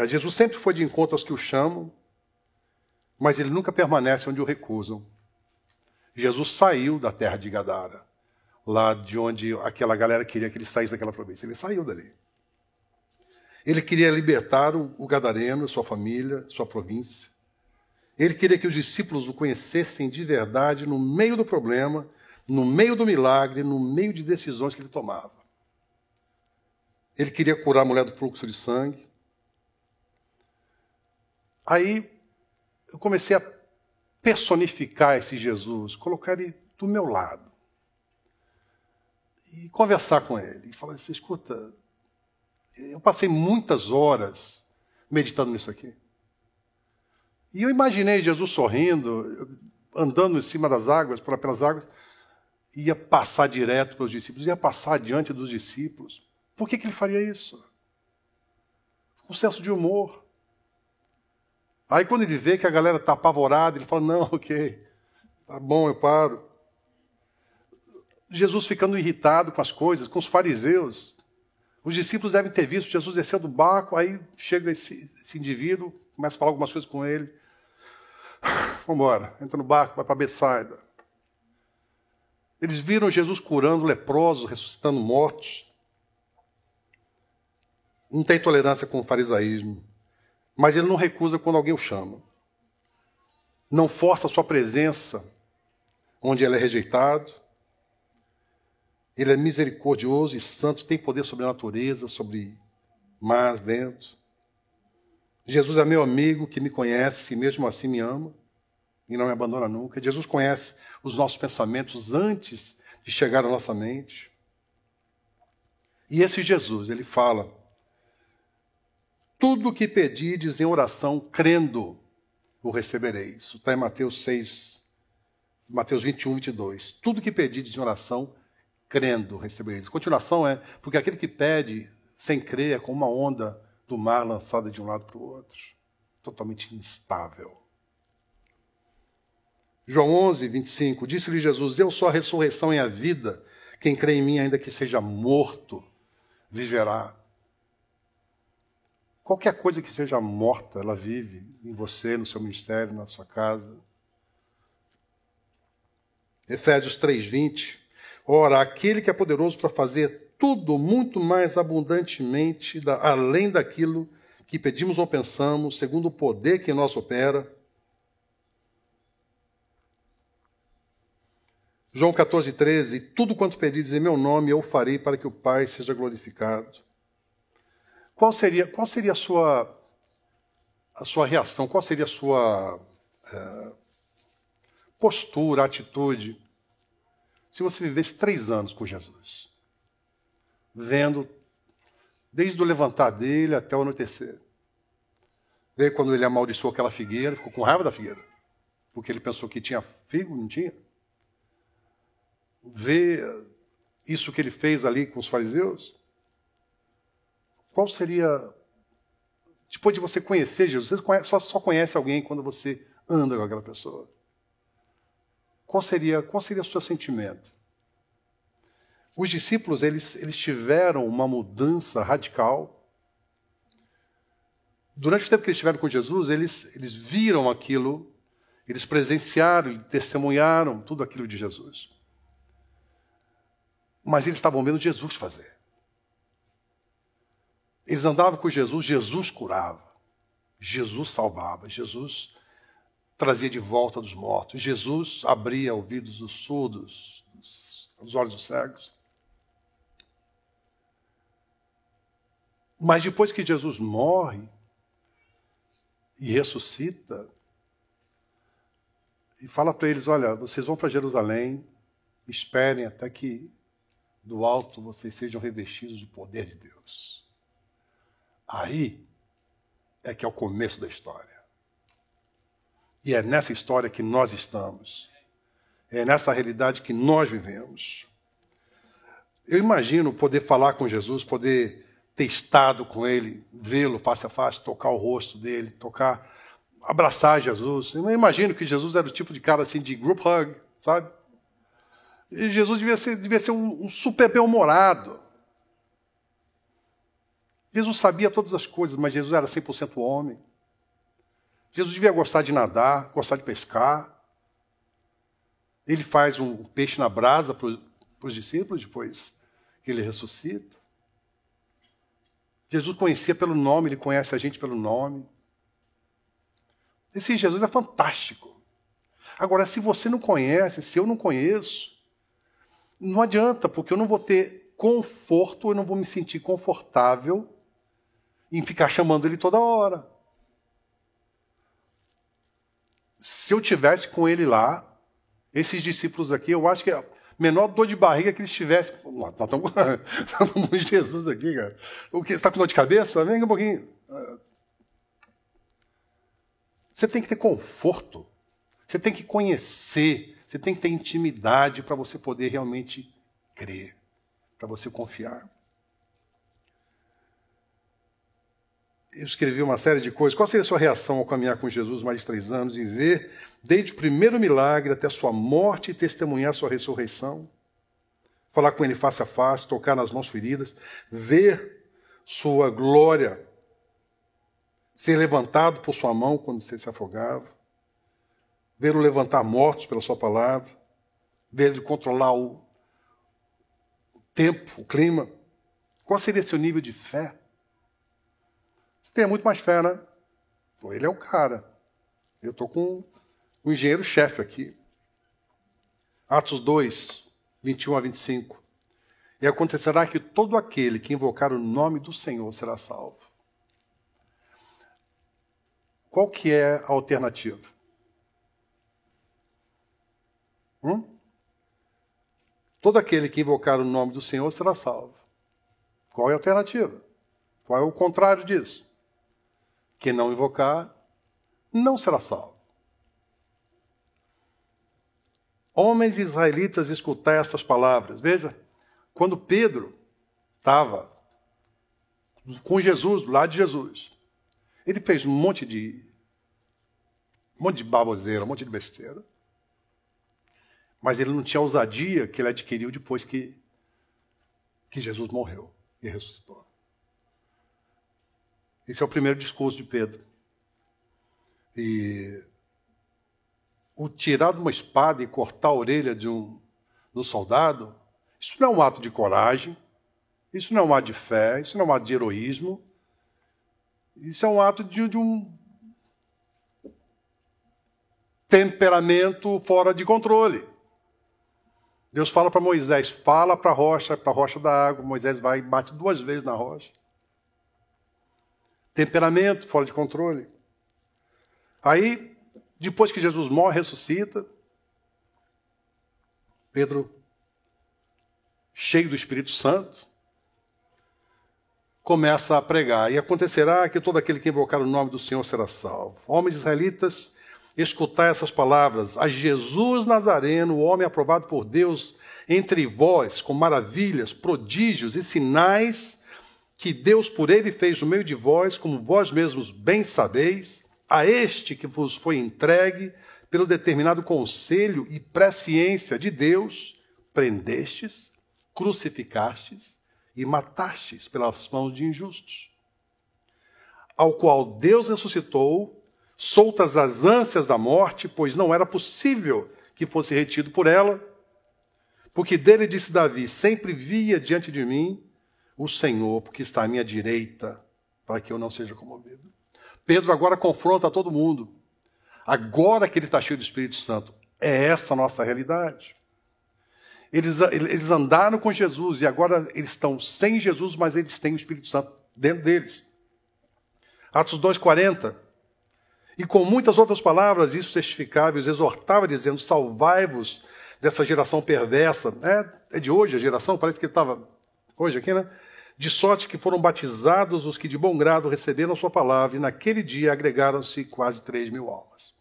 S1: Jesus sempre foi de encontro aos que o chamam, mas ele nunca permanece onde o recusam. Jesus saiu da terra de Gadara, lá de onde aquela galera queria que ele saísse daquela província. Ele saiu dali. Ele queria libertar o gadareno, sua família, sua província. Ele queria que os discípulos o conhecessem de verdade no meio do problema, no meio do milagre, no meio de decisões que ele tomava. Ele queria curar a mulher do fluxo de sangue. Aí eu comecei a personificar esse Jesus, colocar ele do meu lado. E conversar com ele. E falar assim, escuta, eu passei muitas horas meditando nisso aqui. E eu imaginei Jesus sorrindo, andando em cima das águas, pelas águas, ia passar direto para os discípulos, ia passar diante dos discípulos. Por que ele faria isso? Um senso de humor. Aí quando ele vê que a galera está apavorada, ele fala, não, ok, tá bom, eu paro. Jesus ficando irritado com as coisas, com os fariseus. Os discípulos devem ter visto Jesus descer do barco, aí chega esse indivíduo, começa a falar algumas coisas com ele. Vamos embora, entra no barco, vai para Betsaida. Eles viram Jesus curando leprosos, ressuscitando mortos. Não tem tolerância com o farisaísmo, mas ele não recusa quando alguém o chama. Não força a sua presença onde ele é rejeitado. Ele é misericordioso e santo, tem poder sobre a natureza, sobre mar, vento. Jesus é meu amigo que me conhece e mesmo assim me ama e não me abandona nunca. Jesus conhece os nossos pensamentos antes de chegar à nossa mente. E esse Jesus, ele fala, tudo o que pedides em oração, crendo, o recebereis. Isso está em Mateus 21, 22. Tudo o que pedides em oração, crendo, recebereis. A continuação é, porque aquele que pede sem crer é como uma onda do mar lançada de um lado para o outro. Totalmente instável. João 11, 25. Disse-lhe Jesus, eu sou a ressurreição e a vida. Quem crê em mim, ainda que seja morto, viverá. Qualquer coisa que seja morta, ela vive em você, no seu ministério, na sua casa. Efésios 3, 20. Ora, aquele que é poderoso para fazer tudo muito mais abundantemente, além daquilo que pedimos ou pensamos, segundo o poder que em nós opera. João 14, 13. Tudo quanto pedis em meu nome, eu farei para que o Pai seja glorificado. Qual seria a sua reação? Qual seria a sua postura, atitude, se você vivesse 3 anos com Jesus? Vendo, desde o levantar dele até o anoitecer. Veio quando ele amaldiçoou aquela figueira, ficou com raiva da figueira, porque ele pensou que tinha figo, não tinha. Vê isso que ele fez ali com os fariseus. Qual seria, depois de você conhecer Jesus, você só conhece alguém quando você anda com aquela pessoa. Qual seria o seu sentimento? Os discípulos, eles tiveram uma mudança radical. Durante o tempo que eles estiveram com Jesus, eles viram aquilo, eles presenciaram, testemunharam tudo aquilo de Jesus. Mas eles estavam vendo Jesus fazer. Eles andavam com Jesus, Jesus curava, Jesus salvava, Jesus trazia de volta dos mortos, Jesus abria ouvidos dos surdos, os olhos dos cegos. Mas depois que Jesus morre e ressuscita, e fala para eles, olha, vocês vão para Jerusalém, esperem até que do alto vocês sejam revestidos do poder de Deus. Aí é que é o começo da história. E é nessa história que nós estamos. É nessa realidade que nós vivemos. Eu imagino poder falar com Jesus, poder ter estado com Ele, vê-lo face a face, tocar o rosto dele, abraçar Jesus. Eu imagino que Jesus era o tipo de cara assim de group hug, sabe? E Jesus devia ser um super bem-humorado. Jesus sabia todas as coisas, mas Jesus era 100% homem. Jesus devia gostar de nadar, gostar de pescar. Ele faz um peixe na brasa para os discípulos depois que ele ressuscita. Jesus conhecia pelo nome, ele conhece a gente pelo nome. Esse Jesus é fantástico. Agora, se você não conhece, se eu não conheço, não adianta, porque eu não vou ter conforto, eu não vou me sentir confortável em ficar chamando ele toda hora. Se eu tivesse com ele lá, esses discípulos aqui, eu acho que a menor dor de barriga que eles tivessem... Nós estamos com Jesus aqui, cara. O que? Você está com dor de cabeça? Vem um pouquinho. Você tem que ter conforto. Você tem que conhecer. Você tem que ter intimidade para você poder realmente crer. Para você confiar. Eu escrevi uma série de coisas. Qual seria a sua reação ao caminhar com Jesus mais de 3 anos e ver, desde o primeiro milagre até a sua morte e testemunhar a sua ressurreição? Falar com ele face a face, tocar nas mãos feridas, ver sua glória, ser levantado por sua mão quando você se afogava, ver o levantar mortos pela sua palavra, ver ele controlar o tempo, o clima. Qual seria seu nível de fé? Tem muito mais fé, né? Pô, ele é o cara. Eu estou com o engenheiro-chefe aqui. Atos 2, 21 a 25. E acontecerá que todo aquele que invocar o nome do Senhor será salvo. Qual que é a alternativa? Todo aquele que invocar o nome do Senhor será salvo. Qual é a alternativa? Qual é o contrário disso? Quem não invocar, não será salvo. Homens israelitas, escutai essas palavras. Veja, quando Pedro estava com Jesus, do lado de Jesus, ele fez um monte de baboseira, um monte de besteira. Mas ele não tinha a ousadia que ele adquiriu depois que Jesus morreu e ressuscitou. Esse é o primeiro discurso de Pedro. E o tirar de uma espada e cortar a orelha de um soldado, isso não é um ato de coragem, isso não é um ato de fé, isso não é um ato de heroísmo, isso é um ato de um temperamento fora de controle. Deus fala para Moisés, fala para a rocha da água. Moisés vai e bate 2 vezes na rocha. Temperamento fora de controle. Aí, depois que Jesus morre, ressuscita, Pedro, cheio do Espírito Santo, começa a pregar. E acontecerá que todo aquele que invocar o nome do Senhor será salvo. Homens israelitas, escutai essas palavras. A Jesus Nazareno, o homem aprovado por Deus entre vós, com maravilhas, prodígios e sinais que Deus por ele fez no meio de vós, como vós mesmos bem sabeis, a este que vos foi entregue pelo determinado conselho e presciência de Deus, prendestes, crucificastes e matastes pelas mãos de injustos, ao qual Deus ressuscitou, soltas as ânsias da morte, pois não era possível que fosse retido por ela, porque dele disse Davi, sempre via diante de mim o Senhor, porque está à minha direita, para que eu não seja comovido. Pedro agora confronta todo mundo. Agora que ele está cheio do Espírito Santo, é essa a nossa realidade. Eles andaram com Jesus e agora eles estão sem Jesus, mas eles têm o Espírito Santo dentro deles. Atos 2,40. E com muitas outras palavras, isso testificava, os exortava, dizendo, salvai-vos dessa geração perversa. É de hoje a geração, parece que estava hoje aqui, né? De sorte que foram batizados os que de bom grado receberam a sua palavra, e naquele dia agregaram-se quase 3.000 almas.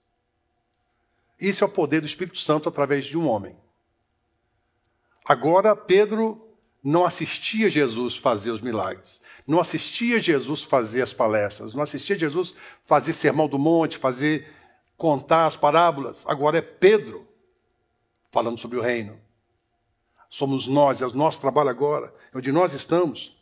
S1: Isso é o poder do Espírito Santo através de um homem. Agora, Pedro não assistia Jesus fazer os milagres, não assistia Jesus fazer as palestras, não assistia Jesus fazer sermão do monte, contar as parábolas. Agora é Pedro falando sobre o reino. Somos nós, é o nosso trabalho agora, é onde nós estamos.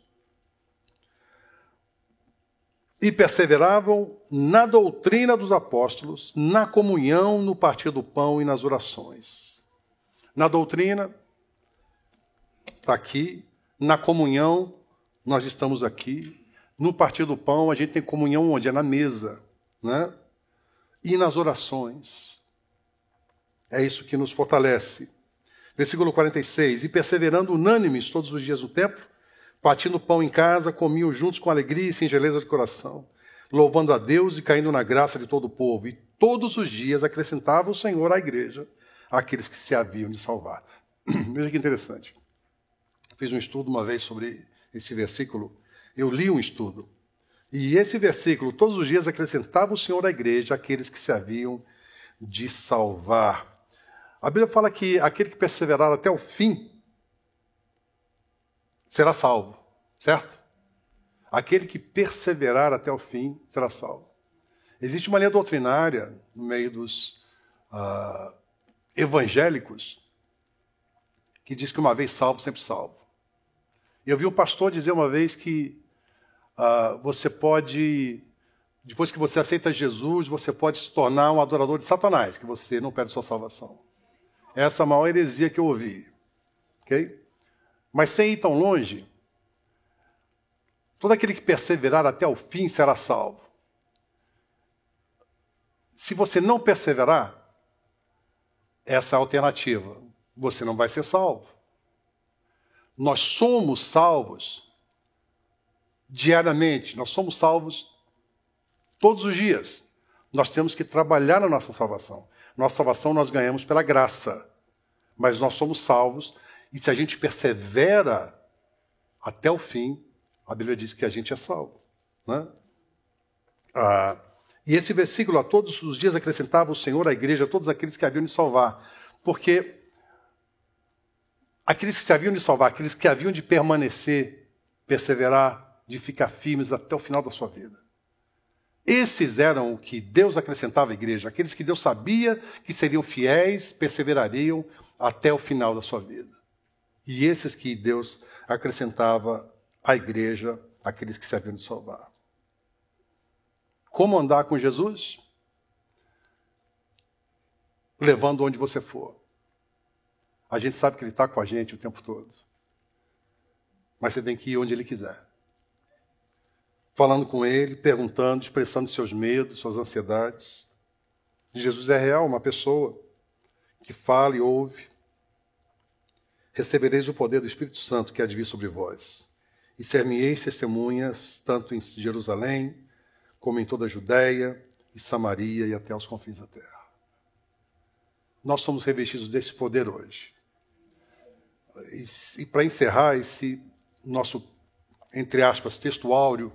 S1: E perseveravam na doutrina dos apóstolos, na comunhão, no partir do pão e nas orações. Na doutrina, está aqui. Na comunhão, nós estamos aqui. No partir do pão, a gente tem comunhão onde? É na mesa, né? E nas orações. É isso que nos fortalece. Versículo 46. E perseverando unânimes todos os dias no templo, partindo pão em casa, comiam juntos com alegria e singeleza de coração, louvando a Deus e caindo na graça de todo o povo. E todos os dias acrescentava o Senhor à igreja aqueles que se haviam de salvar. Veja que interessante. Fiz um estudo uma vez sobre esse versículo. Eu li um estudo. E esse versículo, todos os dias acrescentava o Senhor à igreja aqueles que se haviam de salvar. A Bíblia fala que aquele que perseverar até o fim será salvo, certo? Aquele que perseverar até o fim será salvo. Existe uma linha doutrinária no meio dos evangélicos que diz que uma vez salvo, sempre salvo. Eu vi um pastor dizer uma vez que você pode, depois que você aceita Jesus, você pode se tornar um adorador de Satanás, que você não perde sua salvação. Essa é a maior heresia que eu ouvi. Okay? Mas sem ir tão longe, todo aquele que perseverar até o fim será salvo. Se você não perseverar, essa é a alternativa. Você não vai ser salvo. Nós somos salvos diariamente, nós somos salvos todos os dias. Nós temos que trabalhar na nossa salvação. Nossa salvação nós ganhamos pela graça, mas nós somos salvos. E se a gente persevera até o fim, a Bíblia diz que a gente é salvo. Né? E esse versículo, a todos os dias acrescentava o Senhor à igreja, a todos aqueles que haviam de salvar. Porque aqueles que se haviam de salvar, aqueles que haviam de permanecer, perseverar, de ficar firmes até o final da sua vida. Esses eram o que Deus acrescentava à igreja, aqueles que Deus sabia que seriam fiéis, perseverariam até o final da sua vida. E esses que Deus acrescentava à igreja, aqueles que se haviam de salvar. Como andar com Jesus? Levando onde você for. A gente sabe que Ele está com a gente o tempo todo. Mas você tem que ir onde Ele quiser. Falando com Ele, perguntando, expressando seus medos, suas ansiedades. Jesus é real, uma pessoa que fala e ouve. Recebereis o poder do Espírito Santo que há de vir sobre vós. E ser-me-eis testemunhas, tanto em Jerusalém, como em toda a Judéia e Samaria e até os confins da terra. Nós somos revestidos deste poder hoje. E para encerrar esse nosso, entre aspas, texto áureo,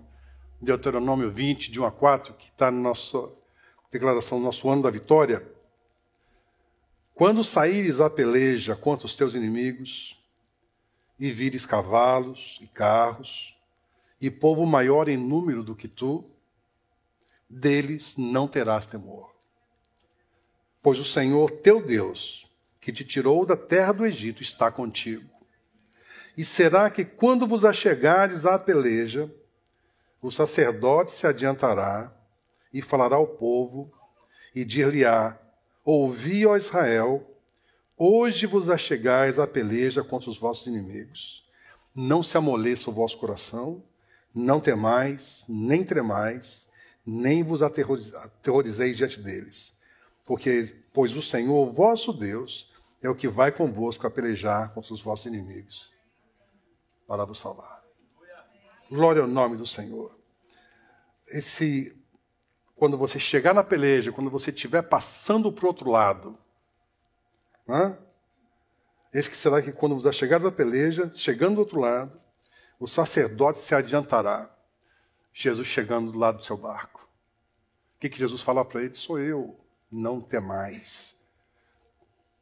S1: Deuteronômio 20, de 1 a 4, que está na nossa declaração do nosso ano da vitória, quando saíres à peleja contra os teus inimigos, e vires cavalos e carros, e povo maior em número do que tu, deles não terás temor. Pois o Senhor teu Deus, que te tirou da terra do Egito, está contigo. E será que quando vos achegares à peleja, o sacerdote se adiantará e falará ao povo e dir-lhe-á: ouvi, ó Israel, hoje vos achegais à peleja contra os vossos inimigos. Não se amoleça o vosso coração, não temais, nem tremais, nem vos aterrorizeis diante deles. Pois o Senhor, vosso Deus, é o que vai convosco a pelejar contra os vossos inimigos, para vos salvar. Glória ao nome do Senhor. Quando você chegar na peleja, quando você estiver passando para o outro lado, esse que será que quando vos achegares à peleja, chegando do outro lado, o sacerdote se adiantará, Jesus chegando do lado do seu barco. O que Jesus fala para ele? Sou eu, não temais.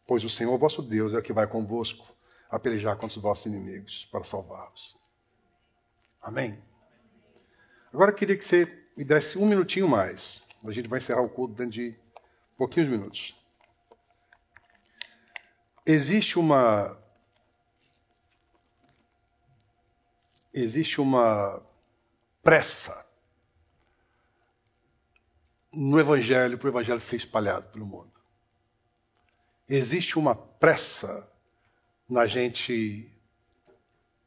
S1: Pois o Senhor vosso Deus é o que vai convosco a pelejar contra os vossos inimigos, para salvá-los. Amém? Agora eu queria que você me desse um minutinho mais. A gente vai encerrar o culto dentro de pouquinhos minutos. Existe uma pressa no Evangelho, para o Evangelho ser espalhado pelo mundo. Existe uma pressa na gente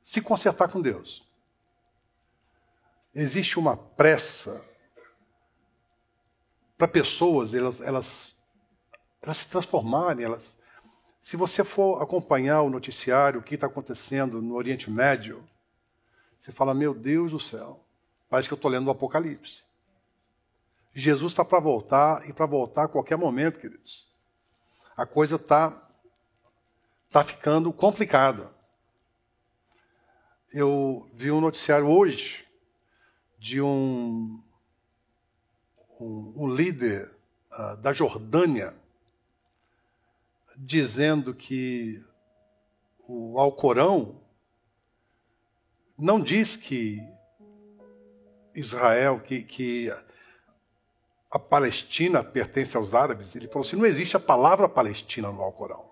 S1: se consertar com Deus. Existe uma pressa para pessoas elas se transformarem. Se você for acompanhar o noticiário, o que está acontecendo no Oriente Médio, você fala, meu Deus do céu, parece que eu estou lendo o Apocalipse. Jesus está para voltar, e para voltar a qualquer momento, queridos. A coisa está ficando complicada. Eu vi um noticiário hoje de um líder da Jordânia dizendo que o Alcorão não diz que Israel, que a Palestina pertence aos árabes. Ele falou assim, não existe a palavra Palestina no Alcorão.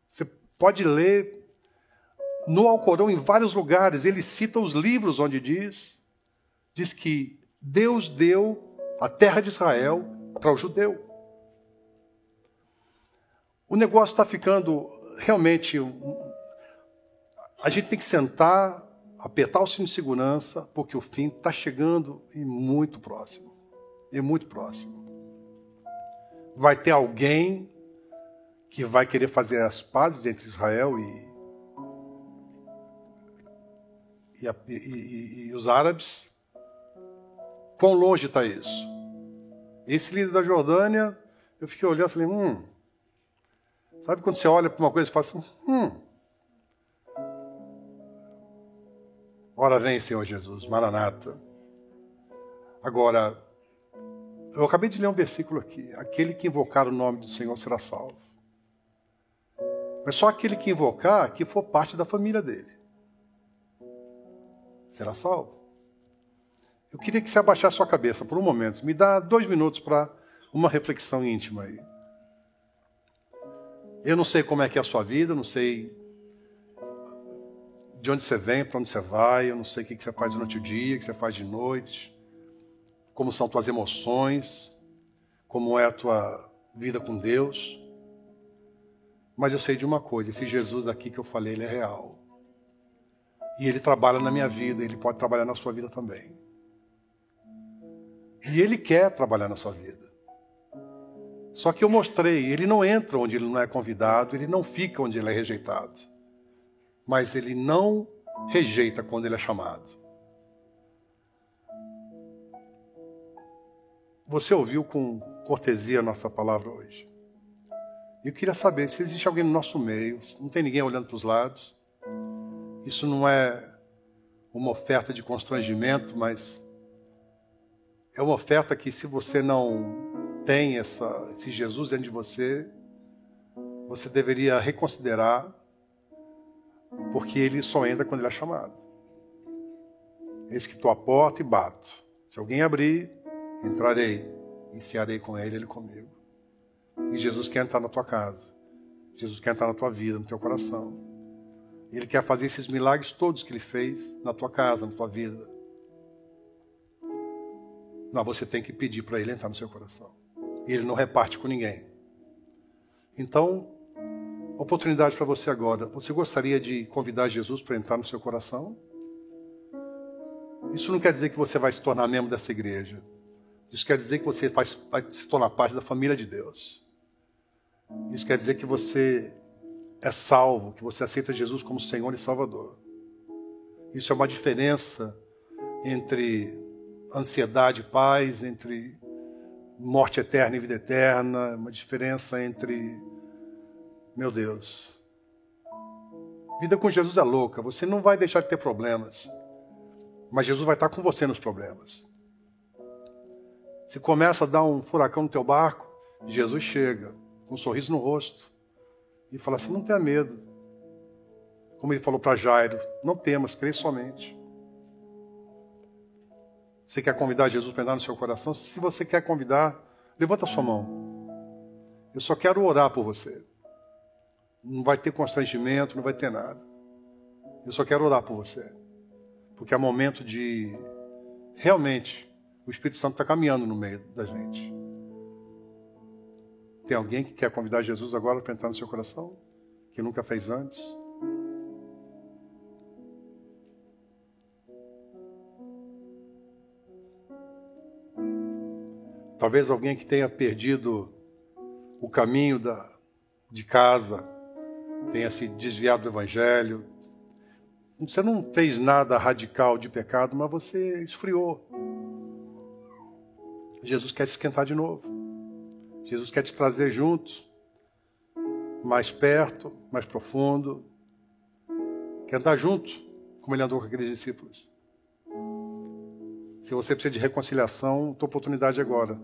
S1: Você pode ler no Alcorão em vários lugares, ele cita os livros onde diz que Deus deu a terra de Israel para o judeu. O negócio está ficando realmente... A gente tem que sentar, apertar o cinto de segurança, porque o fim está chegando e muito próximo. E muito próximo. Vai ter alguém que vai querer fazer as pazes entre Israel e os árabes. Quão longe está isso? Esse líder da Jordânia, eu fiquei olhando e falei, Sabe quando você olha para uma coisa e fala assim, Ora vem, Senhor Jesus, Maranata. Agora, eu acabei de ler um versículo aqui. Aquele que invocar o nome do Senhor será salvo. Mas só aquele que invocar, que for parte da família dele, será salvo. Eu queria que você abaixasse sua cabeça por um momento. Me dá 2 minutos para uma reflexão íntima aí. Eu não sei como é que é a sua vida, eu não sei de onde você vem, para onde você vai, eu não sei o que você faz durante o dia, o que você faz de noite, como são tuas emoções, como é a tua vida com Deus. Mas eu sei de uma coisa, esse Jesus aqui que eu falei, ele é real. E ele trabalha na minha vida, ele pode trabalhar na sua vida também. E ele quer trabalhar na sua vida. Só que eu mostrei, ele não entra onde ele não é convidado, ele não fica onde ele é rejeitado. Mas ele não rejeita quando ele é chamado. Você ouviu com cortesia a nossa palavra hoje. Eu queria saber se existe alguém no nosso meio, não tem ninguém olhando para os lados. Isso não é uma oferta de constrangimento, mas é uma oferta que, se você não tem esse Jesus dentro de você, você deveria reconsiderar, porque ele só entra quando ele é chamado. Eis que estou à porta e bato. Se alguém abrir, entrarei e cearei com ele, ele comigo. E Jesus quer entrar na tua casa. Jesus quer entrar na tua vida, no teu coração. Ele quer fazer esses milagres todos que ele fez na tua casa, na tua vida. Mas você tem que pedir para ele entrar no seu coração. E ele não reparte com ninguém. Então, oportunidade para você agora. Você gostaria de convidar Jesus para entrar no seu coração? Isso não quer dizer que você vai se tornar membro dessa igreja. Isso quer dizer que você vai se tornar parte da família de Deus. Isso quer dizer que você é salvo, que você aceita Jesus como Senhor e Salvador. Isso é uma diferença entre ansiedade e paz, entre morte eterna e vida eterna, uma diferença entre, meu Deus, vida com Jesus é louca, você não vai deixar de ter problemas, mas Jesus vai estar com você nos problemas. Se começa a dar um furacão no teu barco, Jesus chega, com um sorriso no rosto, e fala assim, não tenha medo. Como ele falou para Jairo, não temas, crê somente. Você quer convidar Jesus para entrar no seu coração? Se você quer convidar, levanta a sua mão. Eu só quero orar por você. Não vai ter constrangimento, não vai ter nada. Eu só quero orar por você. Porque é momento de... Realmente, o Espírito Santo está caminhando no meio da gente. Tem alguém que quer convidar Jesus agora para entrar no seu coração? Que nunca fez antes? Talvez alguém que tenha perdido o caminho de casa, tenha se desviado do Evangelho. Você não fez nada radical de pecado, mas você esfriou. Jesus quer te esquentar de novo. Jesus quer te trazer juntos, mais perto, mais profundo. Quer andar junto, como ele andou com aqueles discípulos. Se você precisa de reconciliação, tua oportunidade agora.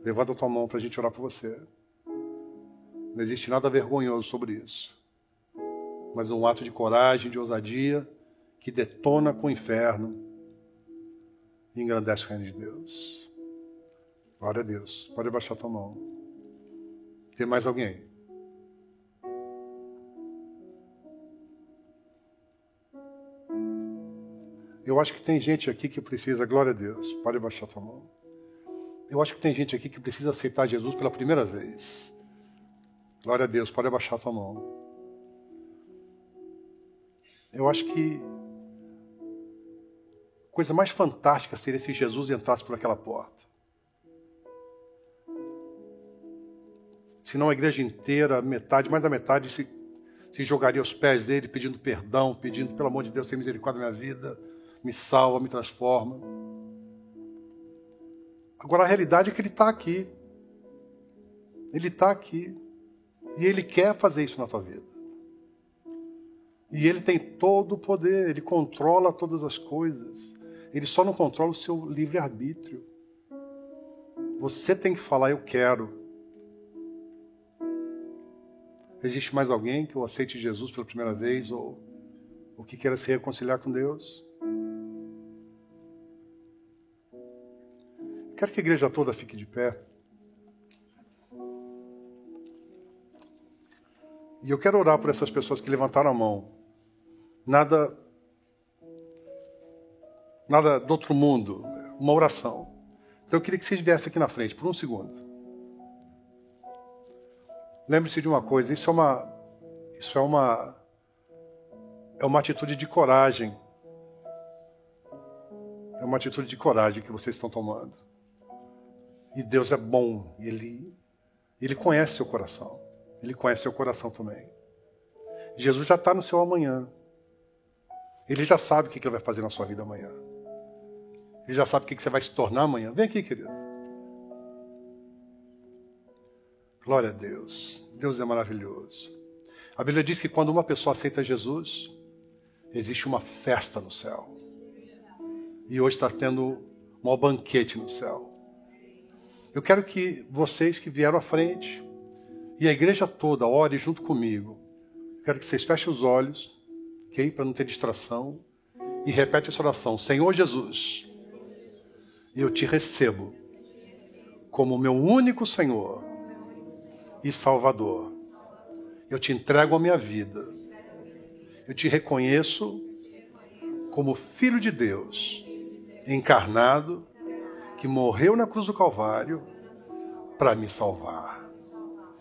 S1: Levanta a tua mão para a gente orar por você. Não existe nada vergonhoso sobre isso. Mas um ato de coragem, de ousadia, que detona com o inferno e engrandece o reino de Deus. Glória a Deus. Pode abaixar a tua mão. Tem mais alguém? Eu acho que tem gente aqui que precisa, glória a Deus. Pode abaixar a tua mão. Eu acho que tem gente aqui que precisa aceitar Jesus pela primeira vez. Glória a Deus. Pode abaixar a tua mão. Eu acho que a coisa mais fantástica seria se Jesus entrasse por aquela porta. Senão a igreja inteira, metade, mais da metade, se jogaria aos pés dele, pedindo perdão, pedindo, pelo amor de Deus, tem misericórdia da minha vida, me salva, me transforma. Agora a realidade é que ele está aqui. Ele está aqui. E ele quer fazer isso na tua vida. E ele tem todo o poder, ele controla todas as coisas. Ele só não controla o seu livre-arbítrio. Você tem que falar, eu quero. Existe mais alguém que aceite Jesus pela primeira vez ou que queira se reconciliar com Deus? Quero que a igreja toda fique de pé. E eu quero orar por essas pessoas que levantaram a mão. Nada do outro mundo, uma oração. Então eu queria que vocês viessem aqui na frente, por um segundo. Lembre-se de uma coisa, isso é uma atitude de coragem. É uma atitude de coragem que vocês estão tomando. E Deus é bom, Ele conhece seu coração. Ele conhece seu coração também. Jesus já está no seu amanhã. Ele já sabe o que Ele vai fazer na sua vida amanhã. Ele já sabe o que você vai se tornar amanhã. Vem aqui, querido. Glória a Deus. Deus é maravilhoso. A Bíblia diz que quando uma pessoa aceita Jesus, existe uma festa no céu. E hoje está tendo um maior banquete no céu. Eu quero que vocês que vieram à frente e a igreja toda ore junto comigo. Eu quero que vocês fechem os olhos, ok? Para não ter distração. E repete essa oração: Senhor Jesus, eu te recebo como meu único Senhor e Salvador. Eu te entrego a minha vida. Eu te reconheço como Filho de Deus, encarnado, que morreu na cruz do Calvário para me salvar.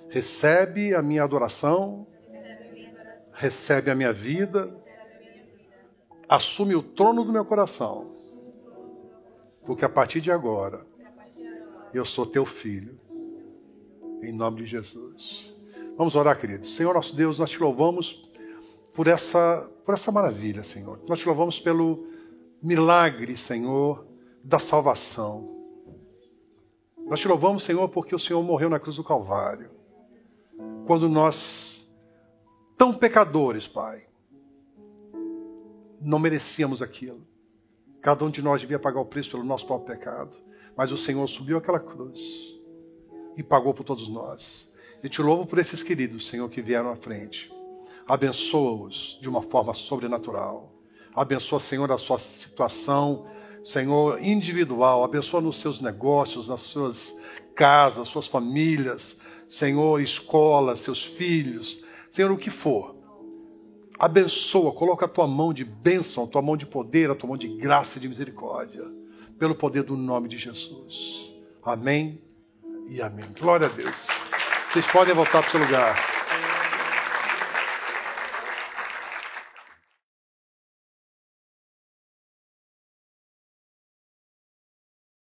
S1: Recebe a minha adoração, recebe a minha vida, assume o trono do meu coração, porque a partir de agora eu sou teu filho, em nome de Jesus. Vamos orar, queridos. Senhor nosso Deus, nós te louvamos por essa maravilha, Senhor. Nós te louvamos pelo milagre, Senhor, da salvação. Nós te louvamos, Senhor, porque o Senhor morreu na cruz do Calvário. Quando nós, tão pecadores, Pai, não merecíamos aquilo. Cada um de nós devia pagar o preço pelo nosso próprio pecado. Mas o Senhor subiu aquela cruz e pagou por todos nós. E te louvo por esses queridos, Senhor, que vieram à frente. Abençoa-os de uma forma sobrenatural. Abençoa, Senhor, a sua situação, Senhor, individual. Abençoa nos seus negócios, nas suas casas, suas famílias. Senhor, escola, seus filhos. Senhor, o que for. Abençoa, coloca a tua mão de bênção, a tua mão de poder, a tua mão de graça e de misericórdia. Pelo poder do nome de Jesus. Amém e amém. Glória a Deus. Vocês podem voltar para o seu lugar.